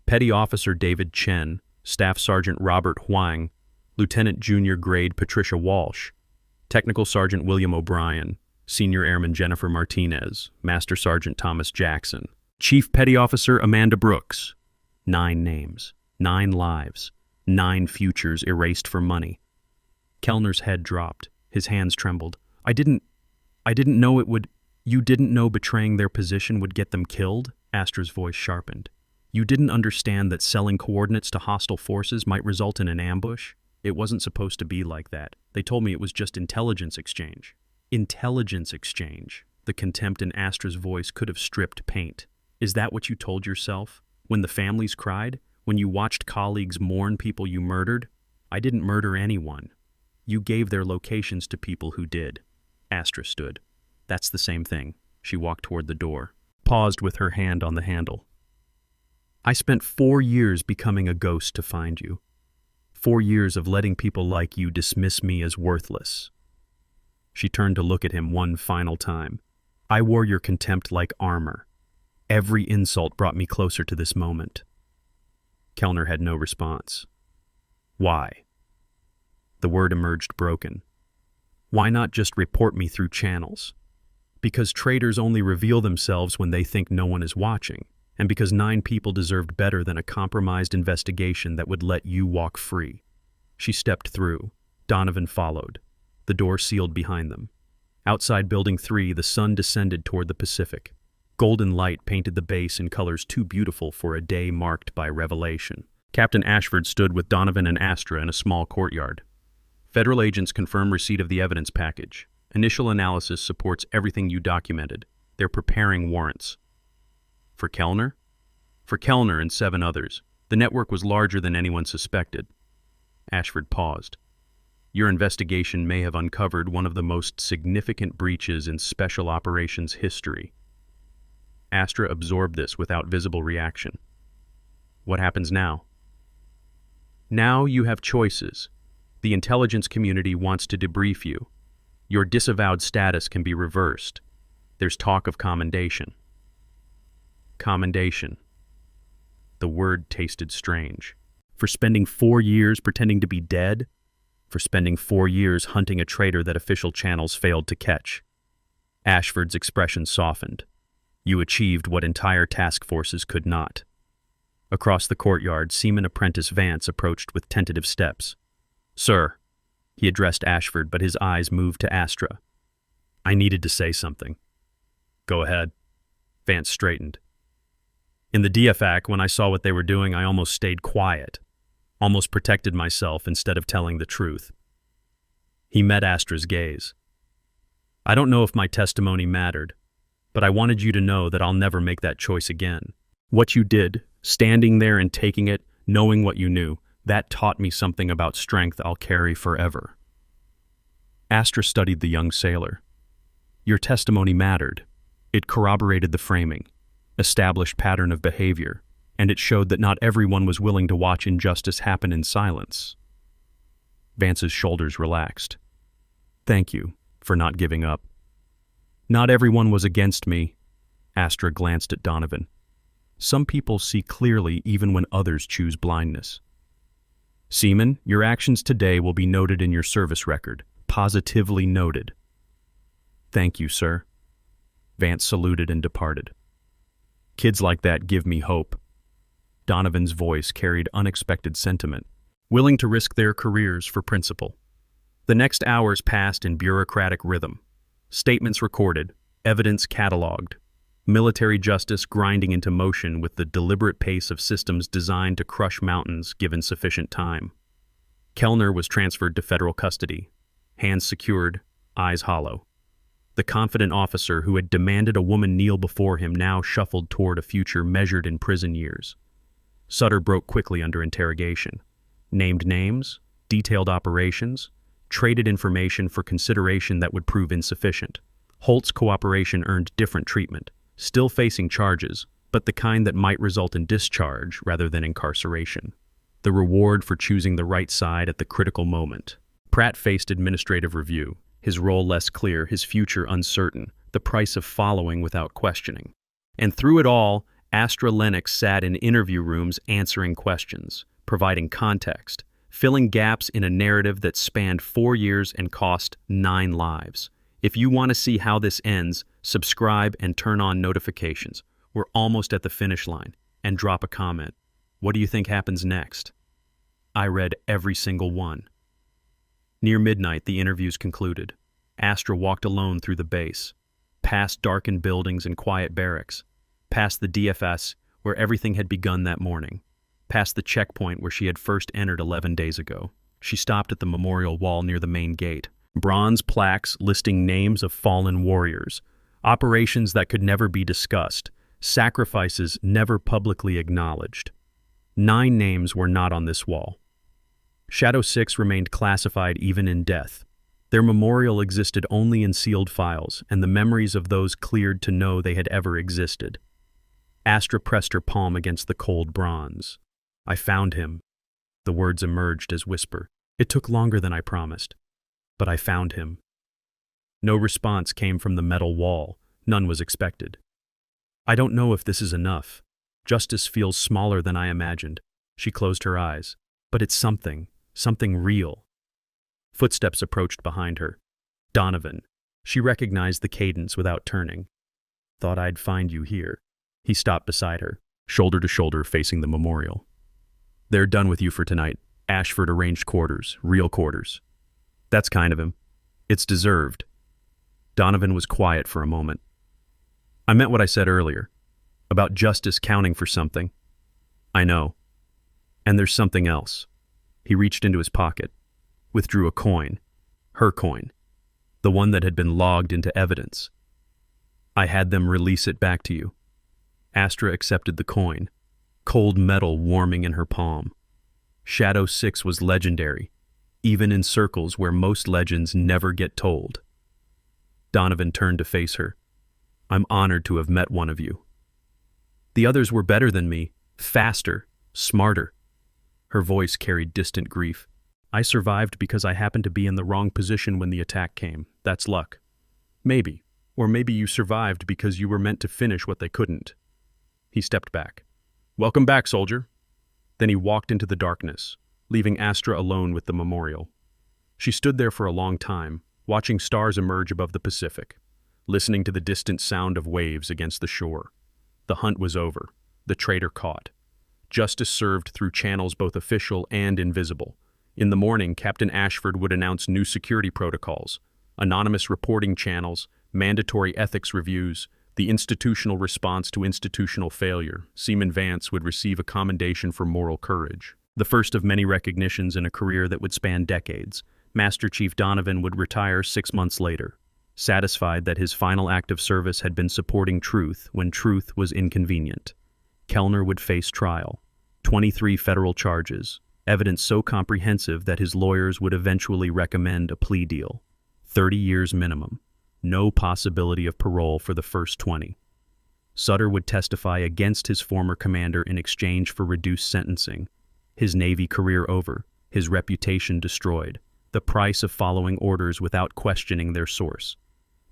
Petty Officer David Chen, Staff Sergeant Robert Huang, Lieutenant Junior Grade Patricia Walsh, Technical Sergeant William O'Brien, Senior Airman Jennifer Martinez, Master Sergeant Thomas Jackson, Chief Petty Officer Amanda Brooks. 9 names, 9 lives, 9 futures erased for money. Kellner's head dropped. His hands trembled. I didn't know it would. You didn't know betraying their position would get them killed? Astra's voice sharpened. You didn't understand that selling coordinates to hostile forces might result in an ambush? It wasn't supposed to be like that. They told me it was just intelligence exchange. Intelligence exchange. The contempt in Astra's voice could have stripped paint. Is that what you told yourself? When the families cried? When you watched colleagues mourn people you murdered? I didn't murder anyone. You gave their locations to people who did. Astra stood. That's the same thing. She walked toward the door, paused with her hand on the handle. I spent 4 years becoming a ghost to find you. 4 years of letting people like you dismiss me as worthless. She turned to look at him one final time. I wore your contempt like armor. Every insult brought me closer to this moment. Kellner had no response. Why? The word emerged broken. Why not just report me through channels? Because traitors only reveal themselves when they think no one is watching, and because 9 people deserved better than a compromised investigation that would let you walk free. She stepped through. Donovan followed. The door sealed behind them. Outside Building 3, the sun descended toward the Pacific. Golden light painted the base in colors too beautiful for a day marked by revelation. Captain Ashford stood with Donovan and Astra in a small courtyard. Federal agents confirm receipt of the evidence package. Initial analysis supports everything you documented. They're preparing warrants. For Kellner? For Kellner and 7 others. The network was larger than anyone suspected. Ashford paused. Your investigation may have uncovered one of the most significant breaches in special operations history. Astra absorbed this without visible reaction. What happens now? Now you have choices. The intelligence community wants to debrief you. Your disavowed status can be reversed. There's talk of commendation. Commendation. The word tasted strange. For spending 4 years pretending to be dead? for spending 4 years hunting a traitor that official channels failed to catch. Ashford's expression softened. You achieved what entire task forces could not. Across the courtyard, Seaman Apprentice Vance approached with tentative steps. Sir, he addressed Ashford, but his eyes moved to Astra. I needed to say something. Go ahead. Vance straightened. In the DFAC, when I saw what they were doing, I almost stayed quiet, almost protected myself instead of telling the truth. He met Astra's gaze. I don't know if my testimony mattered, but I wanted you to know that I'll never make that choice again. What you did, standing there and taking it, knowing what you knew, that taught me something about strength I'll carry forever. Astra studied the young sailor. Your testimony mattered. It corroborated the framing, established pattern of behavior, and it showed that not everyone was willing to watch injustice happen in silence. Vance's shoulders relaxed. Thank you for not giving up. Not everyone was against me. Astra glanced at Donovan. Some people see clearly even when others choose blindness. Seaman, your actions today will be noted in your service record. Positively noted. Thank you, sir. Vance saluted and departed. Kids like that give me hope. Donovan's voice carried unexpected sentiment, willing to risk their careers for principle. The next hours passed in bureaucratic rhythm. Statements recorded, evidence cataloged, military justice grinding into motion with the deliberate pace of systems designed to crush mountains given sufficient time. Kellner was transferred to federal custody, hands secured, eyes hollow. The confident officer who had demanded a woman kneel before him now shuffled toward a future measured in prison years. Sutter broke quickly under interrogation. Named names, detailed operations, traded information for consideration that would prove insufficient. Holt's cooperation earned different treatment, still facing charges, but the kind that might result in discharge rather than incarceration. The reward for choosing the right side at the critical moment. Pratt faced administrative review, his role less clear, his future uncertain, the price of following without questioning. And through it all, Astra Lennox sat in interview rooms answering questions, providing context, filling gaps in a narrative that spanned 4 years and cost 9 lives. If you want to see how this ends, subscribe and turn on notifications. We're almost at the finish line. And drop a comment. What do you think happens next? I read every single one. Near midnight, the interviews concluded. Astra walked alone through the base, past darkened buildings and quiet barracks, past the DFS where everything had begun that morning, past the checkpoint where she had first entered 11 days ago. She stopped at the memorial wall near the main gate. Bronze plaques listing names of fallen warriors, operations that could never be discussed, sacrifices never publicly acknowledged. 9 names were not on this wall. Shadow 6 remained classified even in death. Their memorial existed only in sealed files and the memories of those cleared to know they had ever existed. Astra pressed her palm against the cold bronze. I found him. The words emerged as whisper. It took longer than I promised, but I found him. No response came from the metal wall. None was expected. I don't know if this is enough. Justice feels smaller than I imagined. She closed her eyes. But it's something real. Footsteps approached behind her. Donovan. She recognized the cadence without turning. Thought I'd find you here. He stopped beside her, shoulder to shoulder facing the memorial. They're done with you for tonight. Ashford arranged quarters, real quarters. That's kind of him. It's deserved. Donovan was quiet for a moment. I meant what I said earlier, about justice counting for something. I know. And there's something else. He reached into his pocket, withdrew a coin, her coin, the one that had been logged into evidence. I had them release it back to you. Astra accepted the coin, cold metal warming in her palm. Shadow 6 was legendary, even in circles where most legends never get told. Donovan turned to face her. I'm honored to have met one of you. The others were better than me, faster, smarter. Her voice carried distant grief. I survived because I happened to be in the wrong position when the attack came. That's luck. Maybe. Or maybe you survived because you were meant to finish what they couldn't. He stepped back. Welcome back, soldier. Then he walked into the darkness, leaving Astra alone with the memorial. She stood there for a long time, watching stars emerge above the Pacific, listening to the distant sound of waves against the shore. The hunt was over, the traitor caught. Justice served through channels both official and invisible. In the morning, Captain Ashford would announce new security protocols, anonymous reporting channels, mandatory ethics reviews, the institutional response to institutional failure. Seaman Vance would receive a commendation for moral courage, the first of many recognitions in a career that would span decades. Master Chief Donovan would retire 6 months later, satisfied that his final act of service had been supporting truth when truth was inconvenient. Kellner would face trial, 23 federal charges, evidence so comprehensive that his lawyers would eventually recommend a plea deal. 30 years minimum, no possibility of parole for the first 20. Sutter would testify against his former commander in exchange for reduced sentencing. His Navy career over, his reputation destroyed, the price of following orders without questioning their source.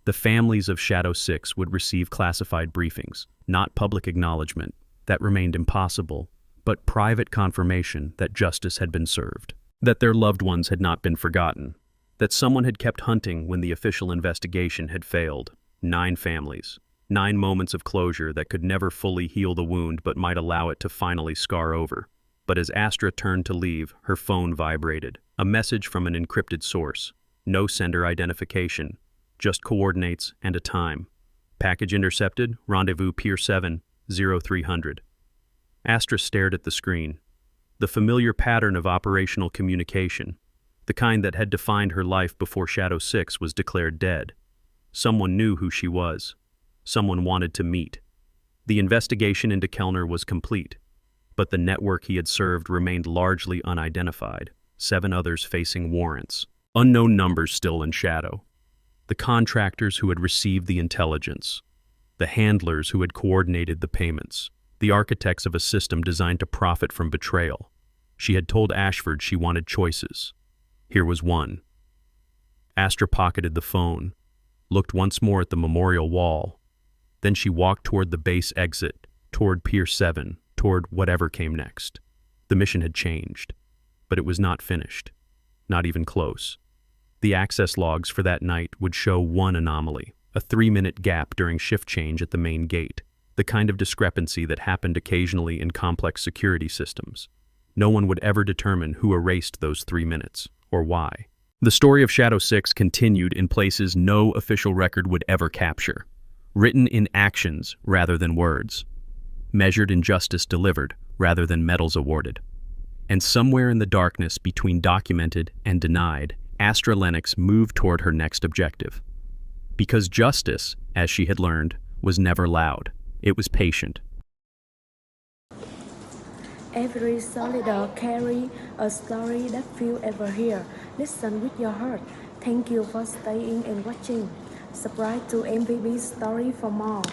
The families of Shadow 6 would receive classified briefings, not public acknowledgement. That remained impossible, but private confirmation that justice had been served, that their loved ones had not been forgotten, that someone had kept hunting when the official investigation had failed. 9 families, 9 moments of closure that could never fully heal the wound but might allow it to finally scar over. But as Astra turned to leave, her phone vibrated. A message from an encrypted source. No sender identification, just coordinates and a time. Package intercepted, rendezvous Pier 7, 0300. Astra stared at the screen. The familiar pattern of operational communication, the kind that had defined her life before Shadow 6 was declared dead. Someone knew who she was. Someone wanted to meet. The investigation into Kellner was complete, but the network he had served remained largely unidentified, 7 others facing warrants. Unknown numbers still in shadow. The contractors who had received the intelligence, the handlers who had coordinated the payments, the architects of a system designed to profit from betrayal. She had told Ashford she wanted choices. Here was one. Astra pocketed the phone, looked once more at the memorial wall. Then she walked toward the base exit, toward Pier 7, toward whatever came next. The mission had changed, but it was not finished, not even close. The access logs for that night would show one anomaly, a 3-minute gap during shift change at the main gate, the kind of discrepancy that happened occasionally in complex security systems. No one would ever determine who erased those 3 minutes, or why. The story of Shadow 6 continued in places no official record would ever capture, written in actions rather than words, measured in justice delivered rather than medals awarded. And somewhere in the darkness between documented and denied, Astra Lennox moved toward her next objective. Because justice, as she had learned, was never loud. It was patient. Every soldier carries a story that few ever hear. Listen with your heart. Thank you for staying and watching. Subscribe to MVB Story for more.